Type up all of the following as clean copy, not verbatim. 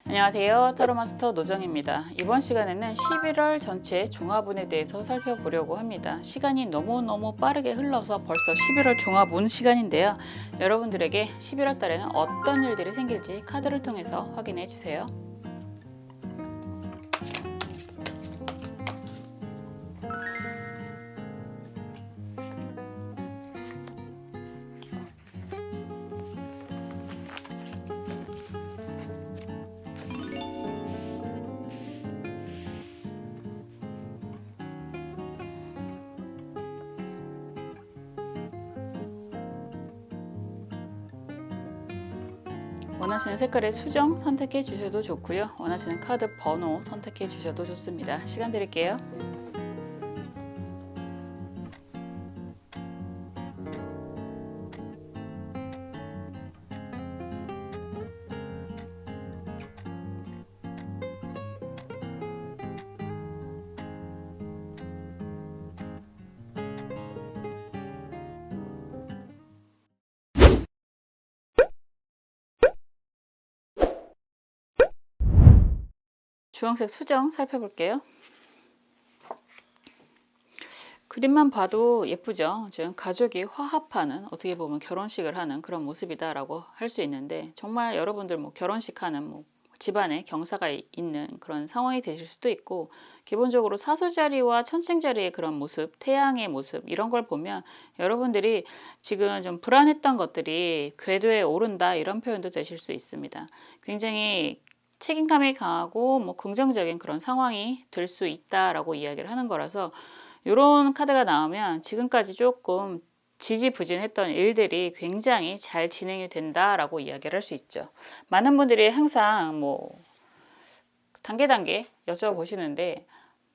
안녕하세요. 타로마스터 노정입니다. 이번 시간에는 11월 전체 종합운에 대해서 살펴보려고 합니다. 시간이 너무너무 빠르게 흘러서 벌써 11월 종합운 시간인데요. 여러분들에게 11월 달에는 어떤 일들이 생길지 카드를 통해서 확인해 주세요. 원하시는 색깔의 수정 선택해 주셔도 좋고요. 원하시는 카드 번호 선택해 주셔도 좋습니다. 시간 드릴게요. 주황색 수정 살펴볼게요. 그림만 봐도 예쁘죠. 지금 가족이 화합하는, 어떻게 보면 결혼식을 하는 그런 모습이다라고 할 수 있는데, 정말 여러분들 결혼식하는 집안에 경사가 있는 그런 상황이 되실 수도 있고, 기본적으로 사소자리와 천칭자리의 그런 모습, 태양의 모습 이런 걸 보면 여러분들이 지금 좀 불안했던 것들이 궤도에 오른다, 이런 표현도 되실 수 있습니다. 굉장히 책임감이 강하고 긍정적인 그런 상황이 될 수 있다라고 이야기를 하는 거라서, 이런 카드가 나오면 지금까지 조금 지지부진했던 일들이 굉장히 잘 진행이 된다라고 이야기를 할 수 있죠. 많은 분들이 항상 단계 여쭤보시는데,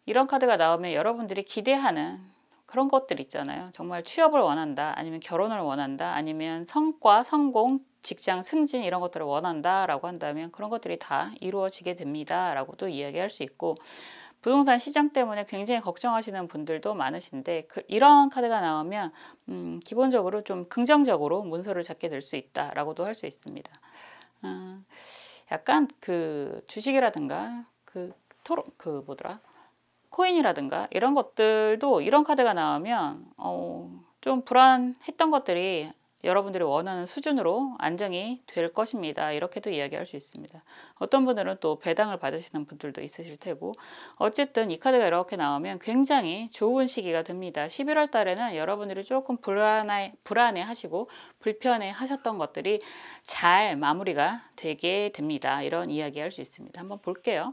이런 카드가 나오면 여러분들이 기대하는 그런 것들 있잖아요. 정말 취업을 원한다, 아니면 결혼을 원한다, 아니면 성과, 성공, 직장 승진 이런 것들을 원한다 라고 한다면 그런 것들이 다 이루어지게 됩니다 라고도 이야기할 수 있고, 부동산 시장 때문에 굉장히 걱정하시는 분들도 많으신데, 이런 카드가 나오면 기본적으로 좀 긍정적으로 문서를 잡게 될 수 있다라고도 할 수 있습니다. 약간 주식이라든가 코인이라든가 이런 것들도 이런 카드가 나오면 좀 불안했던 것들이 여러분들이 원하는 수준으로 안정이 될 것입니다. 이렇게도 이야기할 수 있습니다. 어떤 분들은 또 배당을 받으시는 분들도 있으실 테고, 어쨌든 이 카드가 이렇게 나오면 굉장히 좋은 시기가 됩니다. 11월 달에는 여러분들이 조금 불안해 하시고 불편해 하셨던 것들이 잘 마무리가 되게 됩니다. 이런 이야기 할 수 있습니다. 한번 볼게요.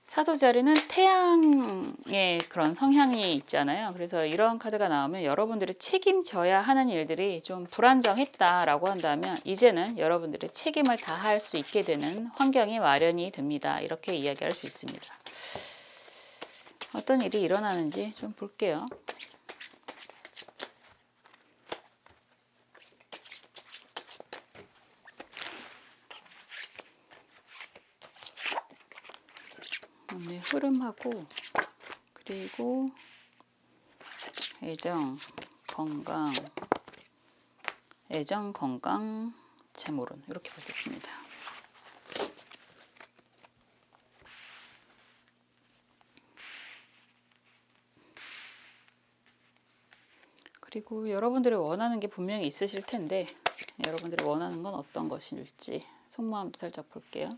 사소자리는 태양의 그런 성향이 있잖아요. 그래서 이런 카드가 나오면 여러분들이 책임져야 하는 일들이 좀 불안정했다라고 한다면, 이제는 여러분들이 책임을 다할 수 있게 되는 환경이 마련이 됩니다. 이렇게 이야기할 수 있습니다. 어떤 일이 일어나는지 좀 볼게요. 네, 흐름하고, 그리고 애정, 건강, 재물운, 이렇게 보겠습니다. 그리고 여러분들이 원하는 게 분명히 있으실 텐데, 여러분들이 원하는 건 어떤 것일지 속마음도 살짝 볼게요.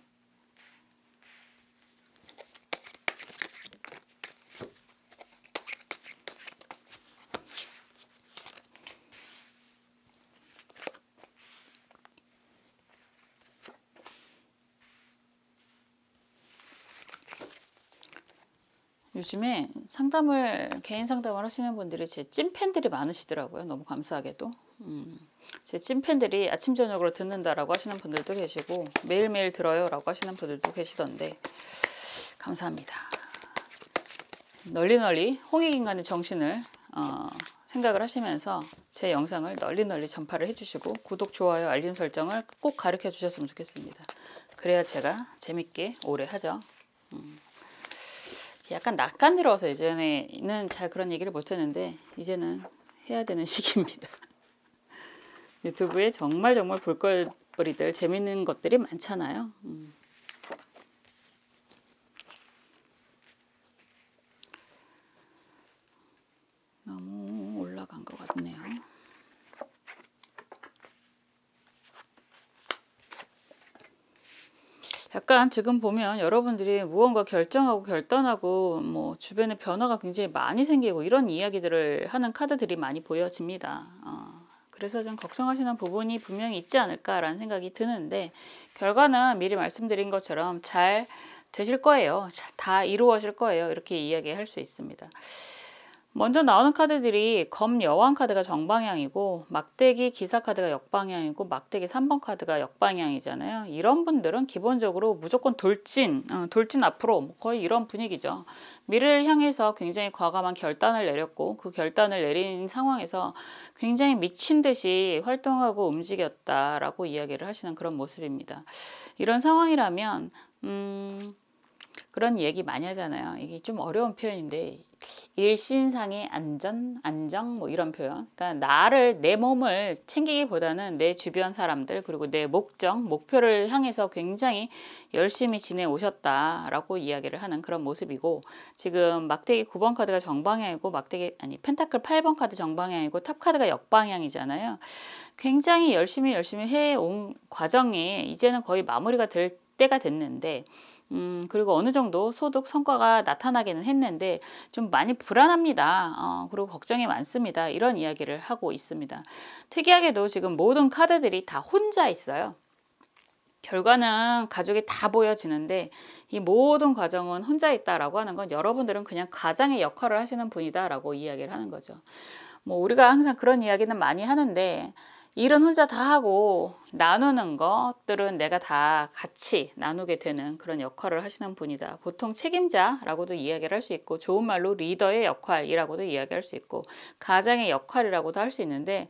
요즘에 개인 상담을 하시는 분들이 제 찐팬들이 많으시더라고요. 너무 감사하게도. 제 찐팬들이 아침 저녁으로 듣는다라고 하시는 분들도 계시고, 매일매일 들어요 라고 하시는 분들도 계시던데, 감사합니다. 널리 홍익인간의 정신을 생각을 하시면서 제 영상을 널리 전파를 해주시고, 구독, 좋아요, 알림 설정을 꼭 가르쳐 주셨으면 좋겠습니다. 그래야 제가 재밌게 오래 하죠. 약간 낯간지러워서 예전에는 잘 그런 얘기를 못했는데, 이제는 해야 되는 시기입니다. 유튜브에 정말 볼거리들 재밌는 것들이 많잖아요. 너무 올라간 것 같네요. 약간 지금 보면 여러분들이 무언가 결정하고 결단하고 뭐 주변에 변화가 굉장히 많이 생기고 이런 이야기들을 하는 카드들이 많이 보여집니다. 그래서 좀 걱정하시는 부분이 분명히 있지 않을까라는 생각이 드는데, 결과는 미리 말씀드린 것처럼 잘 되실 거예요. 다 이루어질 거예요. 이렇게 이야기할 수 있습니다. 먼저 나오는 카드들이 검 여왕 카드가 정방향이고, 막대기 기사 카드가 역방향이고, 막대기 3번 카드가 역방향이잖아요. 이런 분들은 기본적으로 무조건 돌진 앞으로 뭐 거의 이런 분위기죠. 미래를 향해서 굉장히 과감한 결단을 내렸고, 그 결단을 내린 상황에서 굉장히 미친 듯이 활동하고 움직였다라고 이야기를 하시는 그런 모습입니다. 이런 상황이라면 그런 얘기 많이 하잖아요. 이게 좀 어려운 표현인데, 일신상의 안정 뭐 이런 표현. 그러니까 내 몸을 챙기기보다는 내 주변 사람들, 그리고 내 목표를 향해서 굉장히 열심히 지내오셨다라고 이야기를 하는 그런 모습이고, 지금 막대기 9번 카드가 정방향이고, 펜타클 8번 카드 정방향이고, 탑 카드가 역방향이잖아요. 굉장히 열심히 해온 과정이 이제는 거의 마무리가 될 때가 됐는데, 그리고 어느 정도 소득 성과가 나타나기는 했는데 좀 많이 불안합니다. 그리고 걱정이 많습니다. 이런 이야기를 하고 있습니다. 특이하게도 지금 모든 카드들이 다 혼자 있어요. 결과는 가족이 다 보여지는데 이 모든 과정은 혼자 있다라고 하는 건 여러분들은 그냥 가장의 역할을 하시는 분이다라고 이야기를 하는 거죠. 뭐 우리가 항상 그런 이야기는 많이 하는데, 일은 혼자 다 하고 나누는 것들은 내가 다 같이 나누게 되는 그런 역할을 하시는 분이다. 보통 책임자라고도 이야기를 할 수 있고, 좋은 말로 리더의 역할이라고도 이야기할 수 있고, 가장의 역할이라고도 할 수 있는데,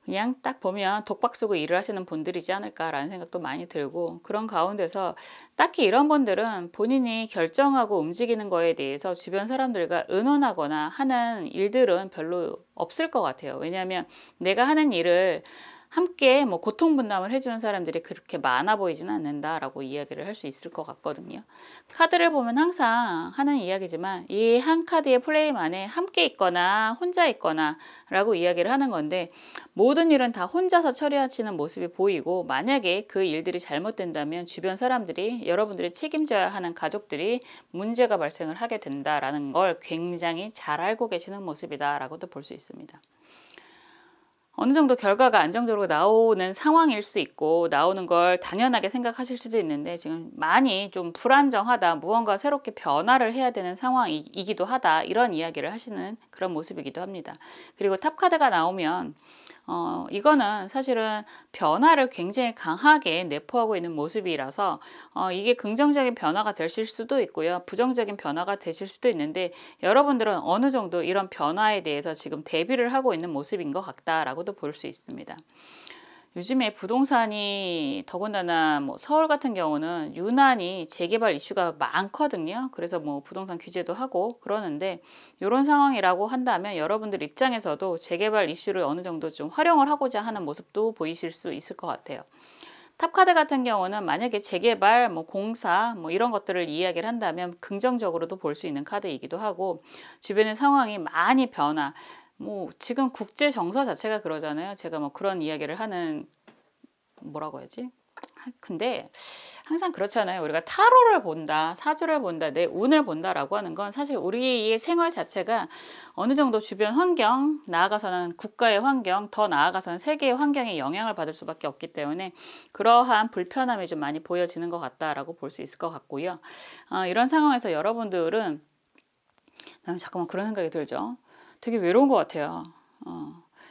그냥 딱 보면 독박 쓰고 일을 하시는 분들이지 않을까라는 생각도 많이 들고, 그런 가운데서 딱히 이런 분들은 본인이 결정하고 움직이는 거에 대해서 주변 사람들과 의논하거나 하는 일들은 별로 없을 것 같아요. 왜냐하면 내가 하는 일을 함께 뭐 고통 분담을 해주는 사람들이 그렇게 많아 보이지는 않는다라고 이야기를 할 수 있을 것 같거든요. 카드를 보면 항상 하는 이야기지만 이 한 카드의 플레이만에 함께 있거나 혼자 있거나 라고 이야기를 하는 건데, 모든 일은 다 혼자서 처리하시는 모습이 보이고, 만약에 그 일들이 잘못된다면 주변 사람들이, 여러분들이 책임져야 하는 가족들이 문제가 발생을 하게 된다라는 걸 굉장히 잘 알고 계시는 모습이다라고도 볼 수 있습니다. 어느 정도 결과가 안정적으로 나오는 상황일 수 있고, 나오는 걸 당연하게 생각하실 수도 있는데, 지금 많이 좀 불안정하다, 무언가 새롭게 변화를 해야 되는 상황이기도 하다, 이런 이야기를 하시는 그런 모습이기도 합니다. 그리고 탑 카드가 나오면 이거는 사실은 변화를 굉장히 강하게 내포하고 있는 모습이라서 이게 긍정적인 변화가 되실 수도 있고요, 부정적인 변화가 되실 수도 있는데, 여러분들은 어느 정도 이런 변화에 대해서 지금 대비를 하고 있는 모습인 것 같다라고도 볼 수 있습니다. 요즘에 부동산이 더군다나 뭐 서울 같은 경우는 유난히 재개발 이슈가 많거든요. 그래서 뭐 부동산 규제도 하고 그러는데, 이런 상황이라고 한다면 여러분들 입장에서도 재개발 이슈를 어느 정도 좀 활용을 하고자 하는 모습도 보이실 수 있을 것 같아요. 탑카드 같은 경우는 만약에 재개발, 뭐 공사, 뭐 이런 것들을 이야기를 한다면 긍정적으로도 볼 수 있는 카드이기도 하고, 주변의 상황이 많이 변화, 뭐 지금 국제 정서 자체가 그러잖아요. 제가 뭐 그런 이야기를 하는, 뭐라고 해야지? 근데 항상 그렇잖아요. 우리가 타로를 본다, 사주를 본다, 내 운을 본다라고 하는 건 사실 우리의 생활 자체가 어느 정도 주변 환경, 나아가서는 국가의 환경, 더 나아가서는 세계의 환경에 영향을 받을 수밖에 없기 때문에 그러한 불편함이 좀 많이 보여지는 것 같다라고 볼 수 있을 것 같고요. 이런 상황에서 여러분들은, 잠깐만 그런 생각이 들죠. 되게 외로운 것 같아요.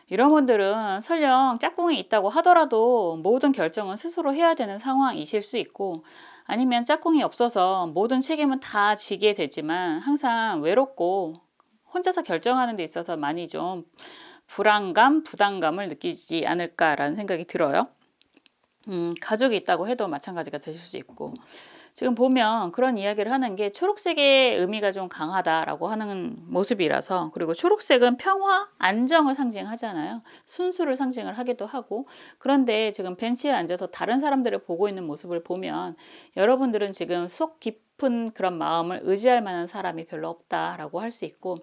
이런 분들은 설령 짝꿍이 있다고 하더라도 모든 결정은 스스로 해야 되는 상황이실 수 있고, 아니면 짝꿍이 없어서 모든 책임은 다 지게 되지만 항상 외롭고 혼자서 결정하는 데 있어서 많이 좀 불안감, 부담감을 느끼지 않을까라는 생각이 들어요. 가족이 있다고 해도 마찬가지가 되실 수 있고, 지금 보면 그런 이야기를 하는 게 초록색의 의미가 좀 강하다라고 하는 모습이라서, 그리고 초록색은 평화, 안정을 상징하잖아요. 순수를 상징을 하기도 하고. 그런데 지금 벤치에 앉아서 다른 사람들을 보고 있는 모습을 보면 여러분들은 지금 속 깊은 그런 마음을 의지할 만한 사람이 별로 없다라고 할 수 있고,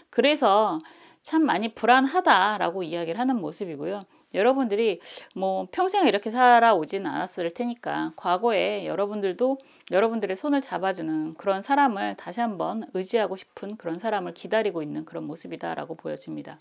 그래서 참 많이 불안하다라고 이야기를 하는 모습이고요. 여러분들이 뭐 평생 이렇게 살아오진 않았을 테니까 과거에 여러분들도 여러분들의 손을 잡아주는 그런 사람을 다시 한번 의지하고 싶은 그런 사람을 기다리고 있는 그런 모습이다라고 보여집니다.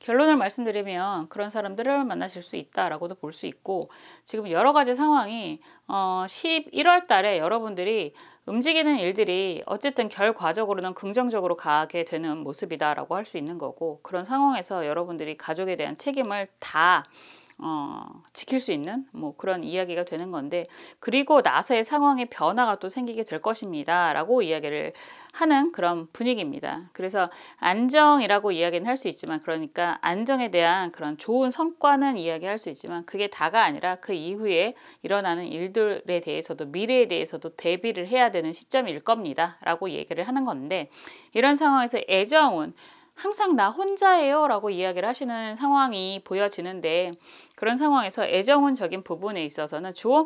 결론을 말씀드리면 그런 사람들을 만나실 수 있다라고도 볼 수 있고, 지금 여러 가지 상황이 11월 달에 여러분들이 움직이는 일들이 어쨌든 결과적으로는 긍정적으로 가게 되는 모습이다라고 할 수 있는 거고, 그런 상황에서 여러분들이 가족에 대한 책임을 다 지킬 수 있는 뭐 그런 이야기가 되는 건데, 그리고 나서의 상황의 변화가 또 생기게 될 것입니다 라고 이야기를 하는 그런 분위기입니다. 그래서 안정이라고 이야기는 할 수 있지만, 그러니까 안정에 대한 그런 좋은 성과는 이야기할 수 있지만, 그게 다가 아니라 그 이후에 일어나는 일들에 대해서도 미래에 대해서도 대비를 해야 되는 시점일 겁니다 라고 얘기를 하는 건데, 이런 상황에서 애정은 항상 나 혼자예요 라고 이야기를 하시는 상황이 보여지는데, 그런 상황에서 애정운적인 부분에 있어서는 조언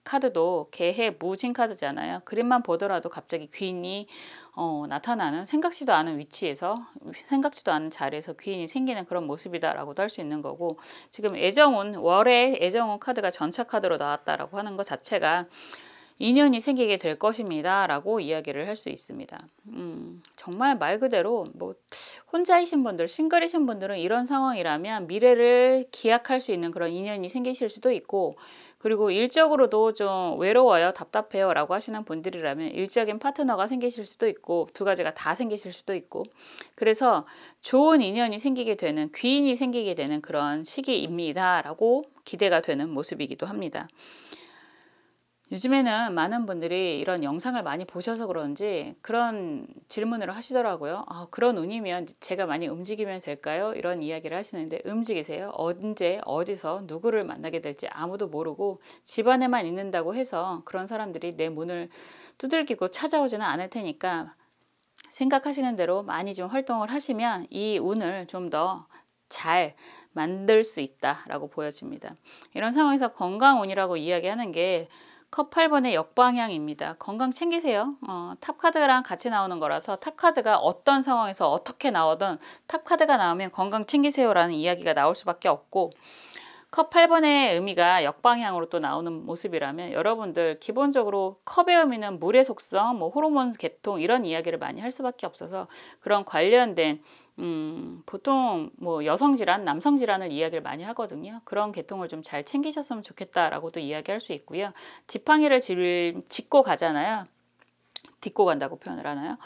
카드도 개해 무진 카드잖아요. 그림만 보더라도 갑자기 귀인이 나타나는, 생각지도 않은 위치에서, 생각지도 않은 자리에서 귀인이 생기는 그런 모습이다라고도 할 수 있는 거고, 지금 애정운, 월에 애정운 카드가 전차 카드로 나왔다라고 하는 것 자체가 인연이 생기게 될 것입니다 라고 이야기를 할 수 있습니다. 정말 말 그대로 뭐 혼자이신 분들, 싱글이신 분들은 이런 상황이라면 미래를 기약할 수 있는 그런 인연이 생기실 수도 있고, 그리고 일적으로도 좀 외로워요, 답답해요 라고 하시는 분들이라면 일적인 파트너가 생기실 수도 있고, 두 가지가 다 생기실 수도 있고, 그래서 좋은 인연이 생기게 되는, 귀인이 생기게 되는 그런 시기입니다 라고 기대가 되는 모습이기도 합니다. 요즘에는 많은 분들이 이런 영상을 많이 보셔서 그런지 그런 질문을 하시더라고요. 그런 운이면 제가 많이 움직이면 될까요? 이런 이야기를 하시는데, 움직이세요. 언제 어디서 누구를 만나게 될지 아무도 모르고 집안에만 있는다고 해서 그런 사람들이 내 문을 두들기고 찾아오지는 않을 테니까, 생각하시는 대로 많이 좀 활동을 하시면 이 운을 좀 더 잘 만들 수 있다라고 보여집니다. 이런 상황에서 건강운이라고 이야기하는 게 컵 8번의 역방향입니다. 건강 챙기세요. 탑카드랑 같이 나오는 거라서 탑카드가 어떤 상황에서 어떻게 나오든 탑카드가 나오면 건강 챙기세요 라는 이야기가 나올 수밖에 없고, 컵 8번의 의미가 역방향으로 또 나오는 모습이라면 여러분들 기본적으로 컵의 의미는 물의 속성, 뭐 호르몬 계통 이런 이야기를 많이 할 수밖에 없어서, 그런 관련된 보통 뭐 여성 질환, 남성 질환을 이야기를 많이 하거든요. 그런 계통을 좀 잘 챙기셨으면 좋겠다라고도 이야기할 수 있고요. 지팡이를 짚고 가잖아요. 딛고 간다고 표현을 하나요?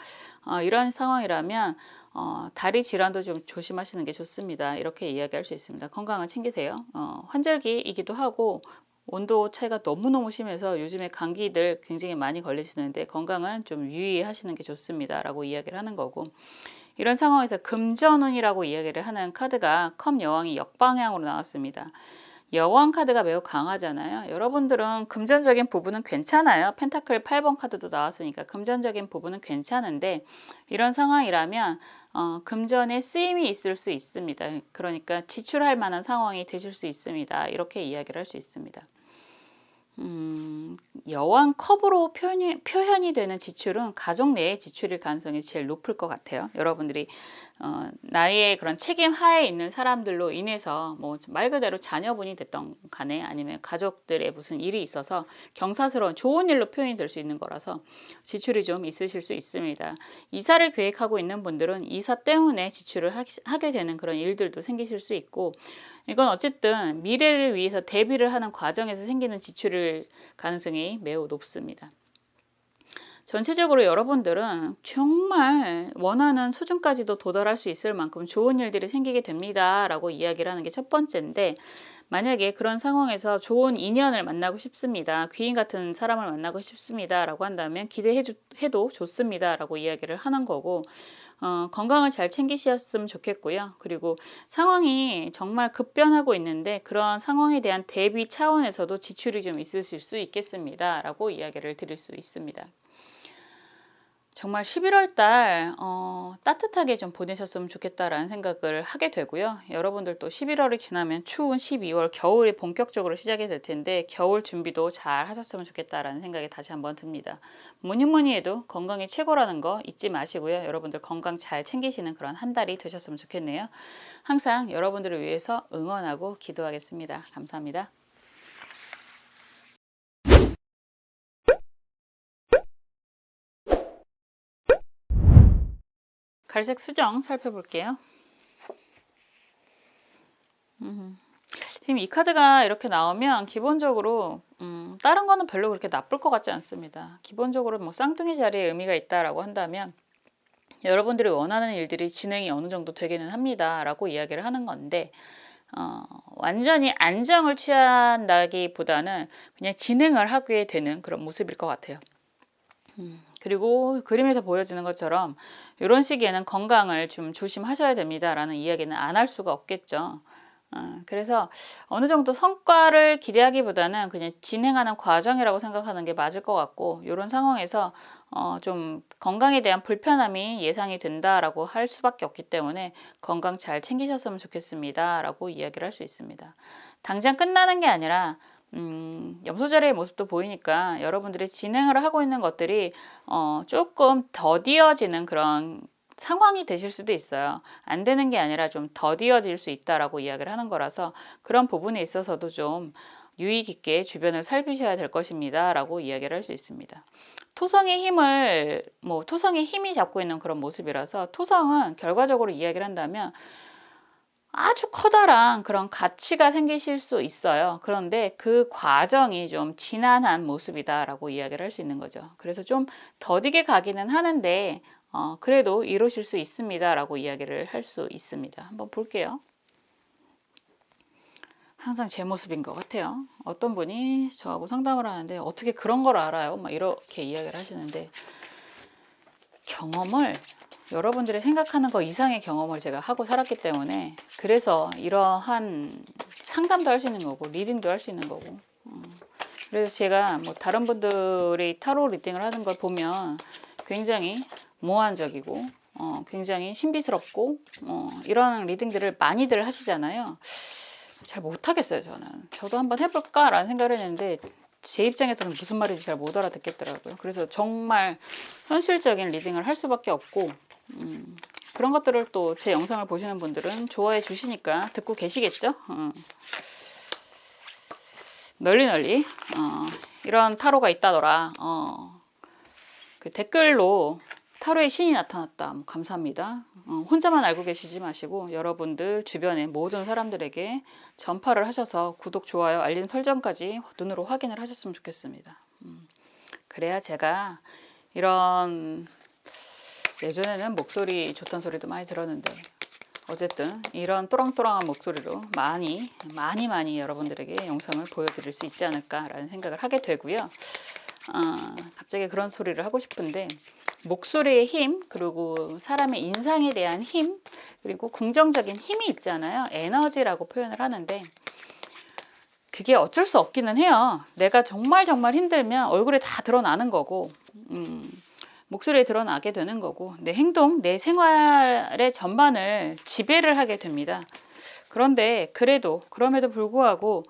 이런 상황이라면 다리 질환도 좀 조심하시는 게 좋습니다. 이렇게 이야기할 수 있습니다. 건강을 챙기세요. 환절기이기도 하고 온도 차이가 너무너무 심해서 요즘에 감기들 굉장히 많이 걸리시는데, 건강은 좀 유의하시는 게 좋습니다 라고 이야기를 하는 거고, 이런 상황에서 금전운이라고 이야기를 하는 카드가 컵 여왕이 역방향으로 나왔습니다. 여왕 카드가 매우 강하잖아요. 여러분들은 금전적인 부분은 괜찮아요. 펜타클 8번 카드도 나왔으니까 금전적인 부분은 괜찮은데, 이런 상황이라면 금전에 쓰임이 있을 수 있습니다. 그러니까 지출할 만한 상황이 되실 수 있습니다. 이렇게 이야기를 할 수 있습니다. 여왕 컵으로 표현이 되는 지출은 가족 내의 지출일 가능성이 제일 높을 것 같아요. 여러분들이 나의 그런 책임 하에 있는 사람들로 인해서 뭐 말 그대로 자녀분이 됐던 간에, 아니면 가족들의 무슨 일이 있어서 경사스러운 좋은 일로 표현이 될 수 있는 거라서 지출이 좀 있으실 수 있습니다. 이사를 계획하고 있는 분들은 이사 때문에 지출을 하게 되는 그런 일들도 생기실 수 있고, 이건 어쨌든 미래를 위해서 대비를 하는 과정에서 생기는 지출일 가능성이 매우 높습니다. 전체적으로 여러분들은 정말 원하는 수준까지도 도달할 수 있을 만큼 좋은 일들이 생기게 됩니다 라고 이야기를 하는 게 첫 번째인데, 만약에 그런 상황에서 좋은 인연을 만나고 싶습니다. 귀인 같은 사람을 만나고 싶습니다. 라고 한다면 기대해도 좋습니다. 라고 이야기를 하는 거고, 건강을 잘 챙기셨으면 좋겠고요. 그리고 상황이 정말 급변하고 있는데 그런 상황에 대한 대비 차원에서도 지출이 좀 있으실 수 있겠습니다. 라고 이야기를 드릴 수 있습니다. 정말 11월 달 따뜻하게 좀 보내셨으면 좋겠다라는 생각을 하게 되고요. 여러분들도 11월이 지나면 추운 12월 겨울이 본격적으로 시작이 될 텐데 겨울 준비도 잘 하셨으면 좋겠다라는 생각이 다시 한번 듭니다. 뭐니 해도 건강이 최고라는 거 잊지 마시고요. 여러분들 건강 잘 챙기시는 그런 한 달이 되셨으면 좋겠네요. 항상 여러분들을 위해서 응원하고 기도하겠습니다. 감사합니다. 갈색 수정 살펴볼게요. 지금 이 카드가 이렇게 나오면 기본적으로 다른 거는 별로 그렇게 나쁠 것 같지 않습니다. 기본적으로 뭐 쌍둥이 자리에 의미가 있다라고 한다면 여러분들이 원하는 일들이 진행이 어느 정도 되기는 합니다. 라고 이야기를 하는 건데 완전히 안정을 취한다기보다는 그냥 진행을 하게 되는 그런 모습일 것 같아요. 그리고 그림에서 보여지는 것처럼 이런 시기에는 건강을 좀 조심하셔야 됩니다 라는 이야기는 안 할 수가 없겠죠. 그래서 어느 정도 성과를 기대하기보다는 그냥 진행하는 과정이라고 생각하는 게 맞을 것 같고, 이런 상황에서 좀 건강에 대한 불편함이 예상이 된다라고 할 수밖에 없기 때문에 건강 잘 챙기셨으면 좋겠습니다 라고 이야기를 할 수 있습니다. 당장 끝나는 게 아니라 염소자리의 모습도 보이니까 여러분들이 진행을 하고 있는 것들이 조금 더디어지는 그런 상황이 되실 수도 있어요. 안 되는 게 아니라 좀 더디어질 수 있다라고 이야기를 하는 거라서 그런 부분에 있어서도 좀 유의 깊게 주변을 살피셔야 될 것입니다 라고 이야기를 할 수 있습니다. 토성의 힘이 잡고 있는 그런 모습이라서 토성은 결과적으로 이야기를 한다면 아주 커다란 그런 가치가 생기실 수 있어요. 그런데 그 과정이 좀 지난한 모습이다라고 이야기를 할 수 있는 거죠. 그래서 좀 더디게 가기는 하는데 그래도 이루실 수 있습니다라고 이야기를 할 수 있습니다. 한번 볼게요. 항상 제 모습인 것 같아요. 어떤 분이 저하고 상담을 하는데 어떻게 그런 걸 알아요? 막 이렇게 이야기를 하시는데, 경험을 여러분들이 생각하는 거 이상의 경험을 제가 하고 살았기 때문에 그래서 이러한 상담도 할 수 있는 거고 리딩도 할 수 있는 거고, 그래서 제가 뭐 다른 분들이 타로 리딩을 하는 걸 보면 굉장히 몽환적이고 굉장히 신비스럽고 이런 리딩들을 많이들 하시잖아요. 잘 못하겠어요. 저도 한번 해볼까라는 생각을 했는데 제 입장에서는 무슨 말인지 잘 못 알아듣겠더라고요. 그래서 정말 현실적인 리딩을 할 수밖에 없고, 그런 것들을 또 제 영상을 보시는 분들은 좋아해 주시니까 듣고 계시겠죠. 널리 이런 타로가 있다더라. 그 댓글로 타로의 신이 나타났다. 뭐 감사합니다. 혼자만 알고 계시지 마시고 여러분들 주변의 모든 사람들에게 전파를 하셔서 구독, 좋아요, 알림 설정까지 눈으로 확인을 하셨으면 좋겠습니다. 그래야 제가 이런, 예전에는 목소리 좋다는 소리도 많이 들었는데 어쨌든 이런 또랑또랑한 목소리로 많이 여러분들에게 영상을 보여드릴 수 있지 않을까라는 생각을 하게 되고요. 갑자기 그런 소리를 하고 싶은데, 목소리의 힘, 그리고 사람의 인상에 대한 힘, 그리고 긍정적인 힘이 있잖아요. 에너지라고 표현을 하는데 그게 어쩔 수 없기는 해요. 내가 정말 힘들면 얼굴에 다 드러나는 거고 목소리에 드러나게 되는 거고, 내 행동, 내 생활의 전반을 지배를 하게 됩니다. 그런데 그럼에도 불구하고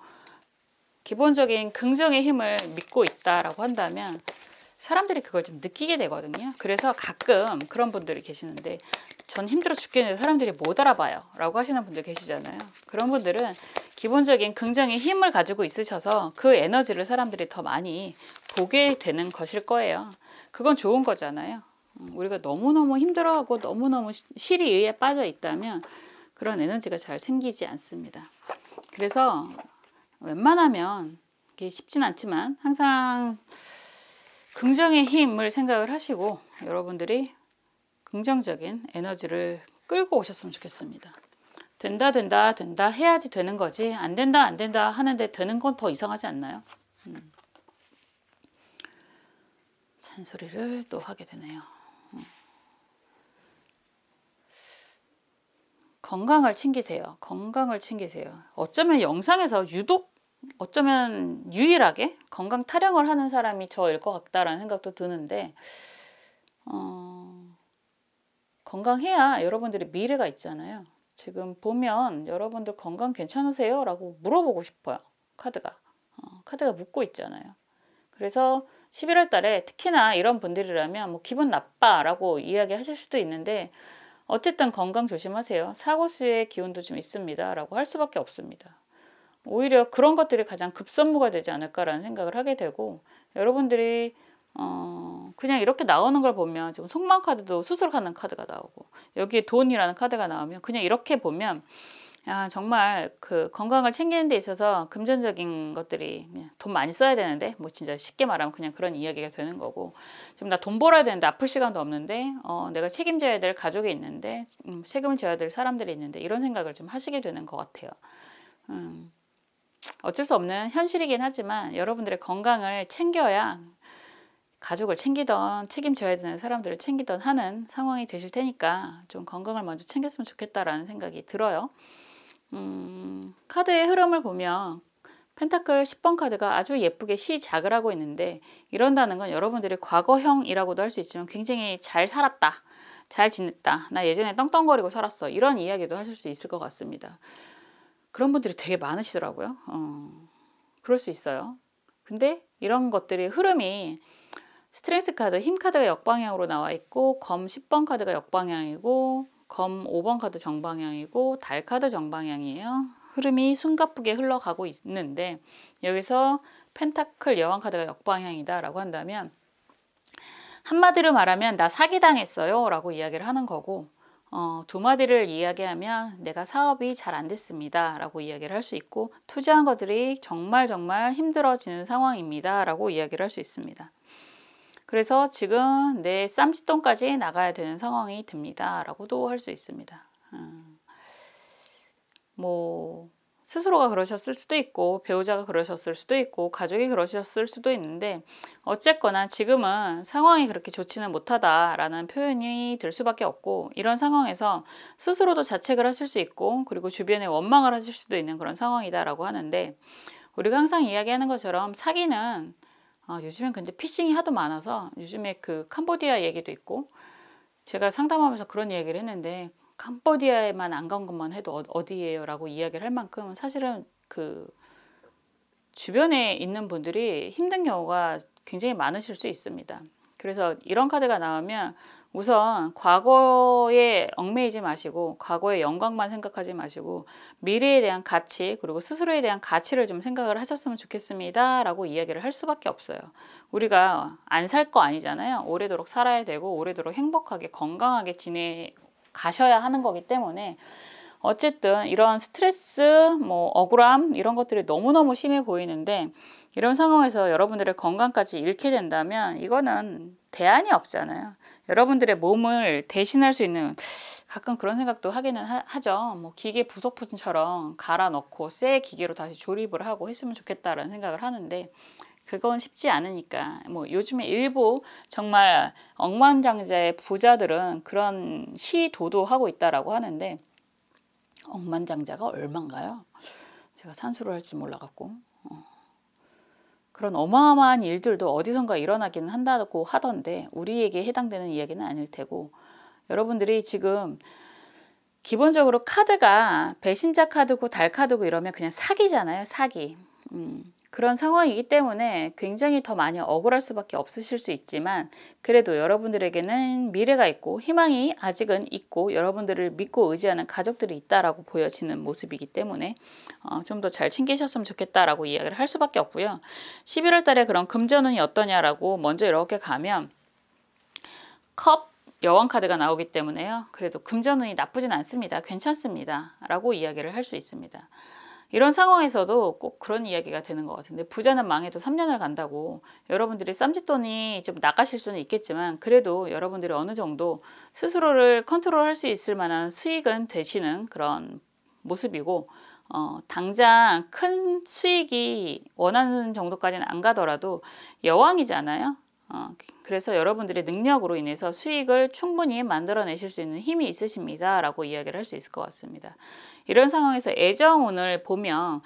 기본적인 긍정의 힘을 믿고 있다라고 한다면 사람들이 그걸 좀 느끼게 되거든요. 그래서 가끔 그런 분들이 계시는데, 전 힘들어 죽겠는데 사람들이 못 알아봐요 라고 하시는 분들 계시잖아요. 그런 분들은 기본적인 긍정의 힘을 가지고 있으셔서 그 에너지를 사람들이 더 많이 보게 되는 것일 거예요. 그건 좋은 거잖아요. 우리가 너무너무 힘들어하고 너무너무 실의에 빠져 있다면 그런 에너지가 잘 생기지 않습니다. 그래서 웬만하면 이게 쉽진 않지만 항상 긍정의 힘을 생각을 하시고 여러분들이 긍정적인 에너지를 끌고 오셨으면 좋겠습니다. 된다 된다 된다 해야지 되는 거지, 안 된다 안 된다 하는데 되는 건 더 이상하지 않나요? 잔소리를 또 하게 되네요. 건강을 챙기세요. 건강을 챙기세요. 어쩌면 영상에서 유독, 어쩌면 유일하게 건강 타령을 하는 사람이 저일 것 같다라는 생각도 드는데, 건강해야 여러분들이 미래가 있잖아요. 지금 보면 여러분들 건강 괜찮으세요? 라고 물어보고 싶어요. 카드가 묻고 있잖아요. 그래서 11월 달에 특히나 이런 분들이라면 뭐 기분 나빠라고 이야기하실 수도 있는데, 어쨌든 건강 조심하세요. 사고수의 기운도 좀 있습니다. 라고 할 수밖에 없습니다. 오히려 그런 것들이 가장 급선무가 되지 않을까라는 생각을 하게 되고, 여러분들이 그냥 이렇게 나오는 걸 보면 지금 속마음 카드도 수술하는 카드가 나오고 여기에 돈이라는 카드가 나오면, 그냥 이렇게 보면 정말 그 건강을 챙기는 데 있어서 금전적인 것들이 그냥 돈 많이 써야 되는데, 뭐 진짜 쉽게 말하면 그냥 그런 이야기가 되는 거고, 지금 나 돈 벌어야 되는데 아플 시간도 없는데 내가 책임져야 될 가족이 있는데 책임을 져야 될 사람들이 있는데, 이런 생각을 좀 하시게 되는 것 같아요. 어쩔 수 없는 현실이긴 하지만 여러분들의 건강을 챙겨야 가족을 챙기던 책임져야 되는 사람들을 챙기던 하는 상황이 되실 테니까 좀 건강을 먼저 챙겼으면 좋겠다라는 생각이 들어요. 카드의 흐름을 보면 펜타클 10번 카드가 아주 예쁘게 시작을 하고 있는데, 이런다는 건 여러분들이 과거형이라고도 할 수 있지만 굉장히 잘 살았다, 잘 지냈다, 나 예전에 떵떵거리고 살았어, 이런 이야기도 하실 수 있을 것 같습니다. 그런 분들이 되게 많으시더라고요. 그럴 수 있어요. 근데 이런 것들이 흐름이 스트렝스 카드, 힘 카드가 역방향으로 나와 있고, 검 10번 카드가 역방향이고, 검 5번 카드 정방향이고, 달 카드 정방향이에요. 흐름이 숨가쁘게 흘러가고 있는데, 여기서 펜타클 여왕 카드가 역방향이다 라고 한다면, 한마디로 말하면 나 사기당했어요 라고 이야기를 하는 거고, 두 마디를 이야기하면 내가 사업이 잘 안 됐습니다 라고 이야기를 할 수 있고, 투자한 것들이 정말 힘들어지는 상황입니다 라고 이야기를 할 수 있습니다. 그래서 지금 내 쌈짓돈까지 나가야 되는 상황이 됩니다 라고도 할 수 있습니다. 뭐 스스로가 그러셨을 수도 있고, 배우자가 그러셨을 수도 있고, 가족이 그러셨을 수도 있는데, 어쨌거나 지금은 상황이 그렇게 좋지는 못하다라는 표현이 될 수밖에 없고, 이런 상황에서 스스로도 자책을 하실 수 있고, 그리고 주변에 원망을 하실 수도 있는 그런 상황이다라고 하는데, 우리가 항상 이야기하는 것처럼 사기는 요즘엔 근데 피싱이 하도 많아서, 요즘에 그 캄보디아 얘기도 있고, 제가 상담하면서 그런 얘기를 했는데, 캄보디아에만 안 간 것만 해도 어디예요 라고 이야기를 할 만큼 사실은 그 주변에 있는 분들이 힘든 경우가 굉장히 많으실 수 있습니다. 그래서 이런 카드가 나오면 우선 과거에 얽매이지 마시고, 과거의 영광만 생각하지 마시고, 미래에 대한 가치, 그리고 스스로에 대한 가치를 좀 생각을 하셨으면 좋겠습니다 라고 이야기를 할 수밖에 없어요. 우리가 안 살 거 아니잖아요. 오래도록 살아야 되고, 오래도록 행복하게 건강하게 가셔야 하는 거기 때문에, 어쨌든 이런 스트레스, 뭐 억울함, 이런 것들이 너무너무 심해 보이는데, 이런 상황에서 여러분들의 건강까지 잃게 된다면 이거는 대안이 없잖아요. 여러분들의 몸을 대신할 수 있는, 가끔 그런 생각도 하기는 하죠. 뭐 기계 부속품처럼 갈아 넣고 새 기계로 다시 조립을 하고 했으면 좋겠다라는 생각을 하는데, 그건 쉽지 않으니까, 뭐 요즘에 일부 정말 억만장자의 부자들은 그런 시도도 있다라고 하는데, 억만장자가 얼만가요? 제가 산수를 할지 몰라갖고. 그런 어마어마한 일들도 어디선가 일어나기는 한다고 하던데, 우리에게 해당되는 이야기는 아닐 테고, 여러분들이 지금 기본적으로 카드가 배신자 카드고 달 카드고 이러면 그냥 사기잖아요, 사기. 그런 상황이기 때문에 굉장히 더 많이 억울할 수밖에 없으실 수 있지만, 그래도 여러분들에게는 미래가 있고 희망이 아직은 있고, 여러분들을 믿고 의지하는 가족들이 있다라고 보여지는 모습이기 때문에 좀 더 잘 챙기셨으면 좋겠다라고 이야기를 할 수밖에 없고요. 11월 달에 그런 금전운이 어떠냐라고 먼저 이렇게 가면, 컵 여왕 카드가 나오기 때문에요. 그래도 금전운이 나쁘진 않습니다. 괜찮습니다 라고 이야기를 할 수 있습니다. 이런 상황에서도 꼭 그런 이야기가 되는 것 같은데, 부자는 망해도 3년을 간다고, 여러분들이 쌈짓돈이 좀 나가실 수는 있겠지만, 그래도 여러분들이 어느 정도 스스로를 컨트롤할 수 있을 만한 수익은 되시는 그런 모습이고 당장 큰 수익이 원하는 정도까지는 안 가더라도 여왕이잖아요. 그래서 여러분들의 능력으로 인해서 수익을 충분히 만들어내실 수 있는 힘이 있으십니다 라고 이야기를 할 수 있을 것 같습니다. 이런 상황에서 애정운을 보면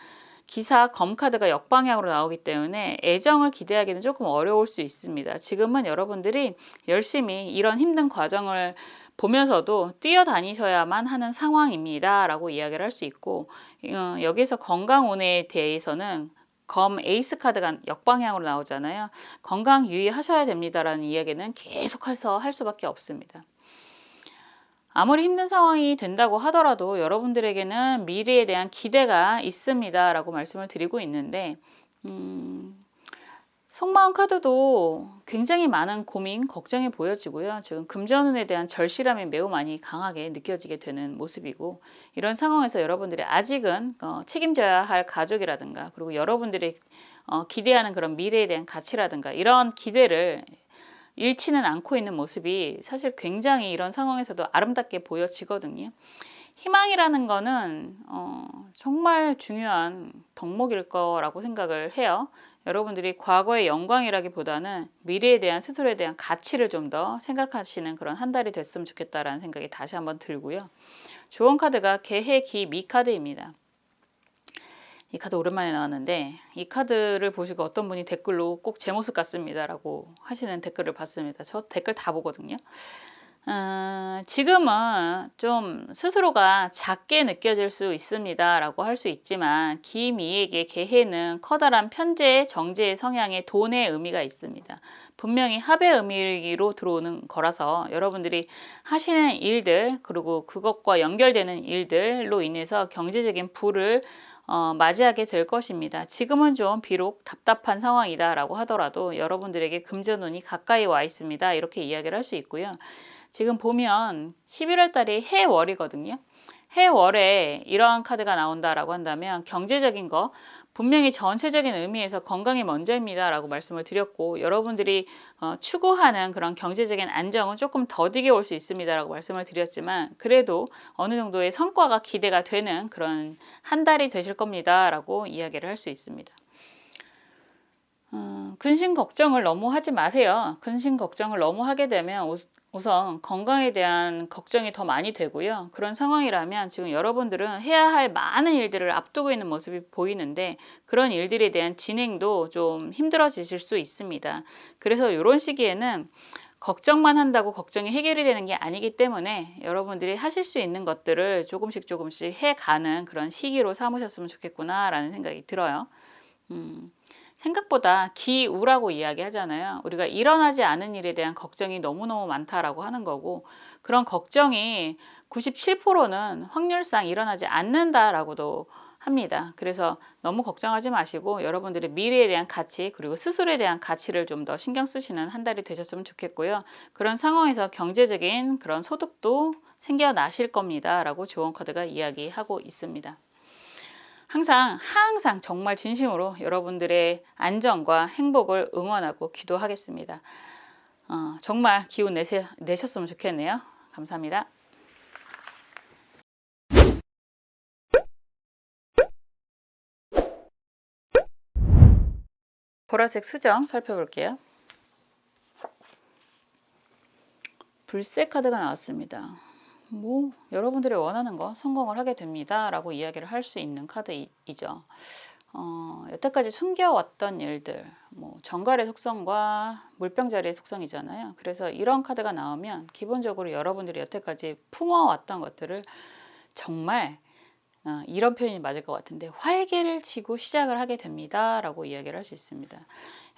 기사 검카드가 역방향으로 나오기 때문에 애정을 기대하기는 조금 어려울 수 있습니다. 지금은 여러분들이 열심히 이런 힘든 과정을 보면서도 뛰어다니셔야만 하는 상황입니다 라고 이야기를 할 수 있고, 여기서 건강운에 대해서는 검 에이스 카드가 역방향으로 나오잖아요. 건강 유의하셔야 됩니다라는 이야기는 계속해서 할 수밖에 없습니다. 아무리 힘든 상황이 된다고 하더라도 여러분들에게는 미래에 대한 기대가 있습니다 라고 말씀을 드리고 있는데, 속마음 카드도 굉장히 많은 고민, 걱정이 보여지고요. 지금 금전운에 대한 절실함이 매우 많이 강하게 느껴지게 되는 모습이고, 이런 상황에서 여러분들이 아직은 책임져야 할 가족이라든가, 그리고 여러분들이 기대하는 그런 미래에 대한 가치라든가, 이런 기대를 잃지는 않고 있는 모습이 사실 굉장히 이런 상황에서도 아름답게 보여지거든요. 희망이라는 거는 정말 중요한 덕목일 거라고 생각을 해요. 여러분들이 과거의 영광이라기보다는 미래에 대한 스스로에 대한 가치를 좀 더 생각하시는 그런 한 달이 됐으면 좋겠다라는 생각이 다시 한번 들고요. 조언 카드가 개해 기 카드입니다. 이 카드 오랜만에 나왔는데, 이 카드를 보시고 어떤 분이 댓글로 꼭 제 모습 같습니다 라고 하시는 댓글을 봤습니다. 저 댓글 다 보거든요. 지금은 좀 스스로가 작게 느껴질 수 있습니다 라고 할 수 있지만, 기미에게 개해는 커다란 편재, 정제의 성향의 돈의 의미가 있습니다. 분명히 합의 의미로 들어오는 거라서 여러분들이 하시는 일들, 그리고 그것과 연결되는 일들로 인해서 경제적인 부를 맞이하게 될 것입니다. 지금은 좀 비록 답답한 상황이다 라고 하더라도 여러분들에게 금전운이 가까이 와 있습니다. 이렇게 이야기를 할 수 있고요. 지금 보면 11월 달이 해월이거든요. 해월에 이러한 카드가 나온다라고 한다면 경제적인 거, 분명히 전체적인 의미에서 건강이 먼저입니다 라고 말씀을 드렸고, 여러분들이 추구하는 그런 경제적인 안정은 조금 더디게 올 수 있습니다 라고 말씀을 드렸지만, 그래도 어느 정도의 성과가 기대가 되는 그런 한 달이 되실 겁니다 라고 이야기를 할 수 있습니다. 근심 걱정을 너무 하지 마세요. 근심 걱정을 너무 하게 되면 우선 건강에 대한 걱정이 더 많이 되고요. 그런 상황이라면 지금 여러분들은 해야 할 많은 일들을 앞두고 있는 모습이 보이는데, 그런 일들에 대한 진행도 좀 힘들어지실 수 있습니다. 그래서 이런 시기에는 걱정만 한다고 걱정이 해결이 되는 게 아니기 때문에 여러분들이 하실 수 있는 것들을 조금씩 해가는 그런 시기로 삼으셨으면 좋겠구나라는 생각이 들어요. 생각보다 기우라고 이야기하잖아요. 우리가 일어나지 않은 일에 대한 걱정이 너무너무 많다라고 하는 거고, 그런 걱정이 97%는 확률상 일어나지 않는다라고도 합니다. 그래서 너무 걱정하지 마시고 여러분들의 미래에 대한 가치, 그리고 스스로에 대한 가치를 좀 더 신경 쓰시는 한 달이 되셨으면 좋겠고요. 그런 상황에서 경제적인 그런 소득도 생겨나실 겁니다 라고 조언 카드가 이야기하고 있습니다. 항상 정말 진심으로 여러분들의 안정과 행복을 응원하고 기도하겠습니다. 정말 기운 내셨으면 좋겠네요. 감사합니다. 보라색 수정 살펴볼게요. 불새 카드가 나왔습니다. 여러분들이 원하는 거 성공을 하게 됩니다 라고 이야기를 할 수 있는 카드이죠. 여태까지 숨겨왔던 일들, 정갈의 속성과 물병자리의 속성이잖아요. 그래서 이런 카드가 나오면 기본적으로 여러분들이 여태까지 품어왔던 것들을 정말 이런 표현이 맞을 것 같은데 활개를 치고 시작을 하게 됩니다 라고 이야기를 할 수 있습니다.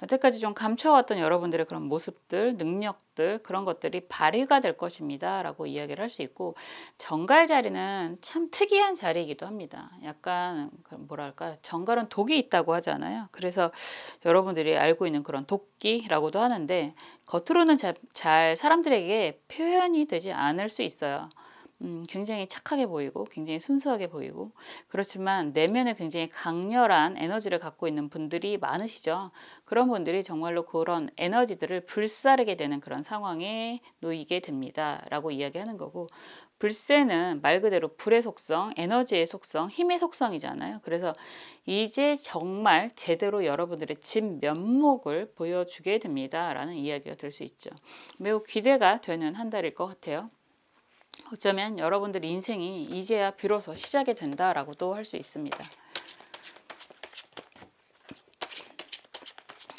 여태까지 좀 감춰왔던 여러분들의 그런 모습들, 능력들, 그런 것들이 발휘가 될 것입니다 라고 이야기를 할 수 있고, 정갈 자리는 참 특이한 자리이기도 합니다. 약간 뭐랄까, 정갈은 독이 있다고 하잖아요. 그래서 여러분들이 알고 있는 그런 도끼라고도 하는데 겉으로는 잘 사람들에게 표현이 되지 않을 수 있어요. 굉장히 착하게 보이고 굉장히 순수하게 보이고 그렇지만 내면에 굉장히 강렬한 에너지를 갖고 있는 분들이 많으시죠. 그런 분들이 정말로 그런 에너지들을 불사르게 되는 그런 상황에 놓이게 됩니다 라고 이야기하는 거고, 불새는 말 그대로 불의 속성, 에너지의 속성, 힘의 속성이잖아요. 그래서 이제 정말 제대로 여러분들의 진면목을 보여주게 됩니다 라는 이야기가 될 수 있죠. 매우 기대가 되는 한 달일 것 같아요. 어쩌면 여러분들 인생이 이제야 비로소 시작이 된다라고도 할 수 있습니다.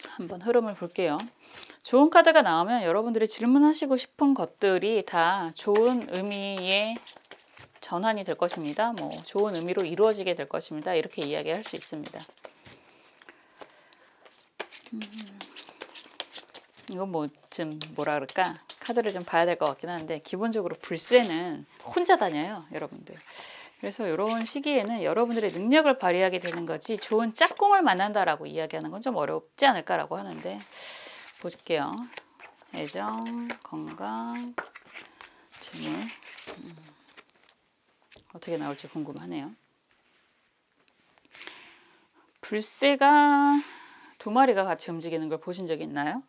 한번 흐름을 볼게요. 좋은 카드가 나오면 여러분들이 질문하시고 싶은 것들이 다 좋은 의미의 전환이 될 것입니다. 뭐 좋은 의미로 이루어지게 될 것입니다. 이렇게 이야기할 수 있습니다. 이건 뭐 좀 뭐라 그럴까? 카드를 좀 봐야 될 것 같긴 한데, 기본적으로 불새는 혼자 다녀요, 여러분들. 그래서 이런 시기에는 여러분들의 능력을 발휘하게 되는 거지 좋은 짝꿍을 만난다라고 이야기하는 건 좀 어렵지 않을까라고 하는데, 볼게요. 애정, 건강, 재물, 어떻게 나올지 궁금하네요. 불새가 두 마리가 같이 움직이는 걸 보신 적이 있나요?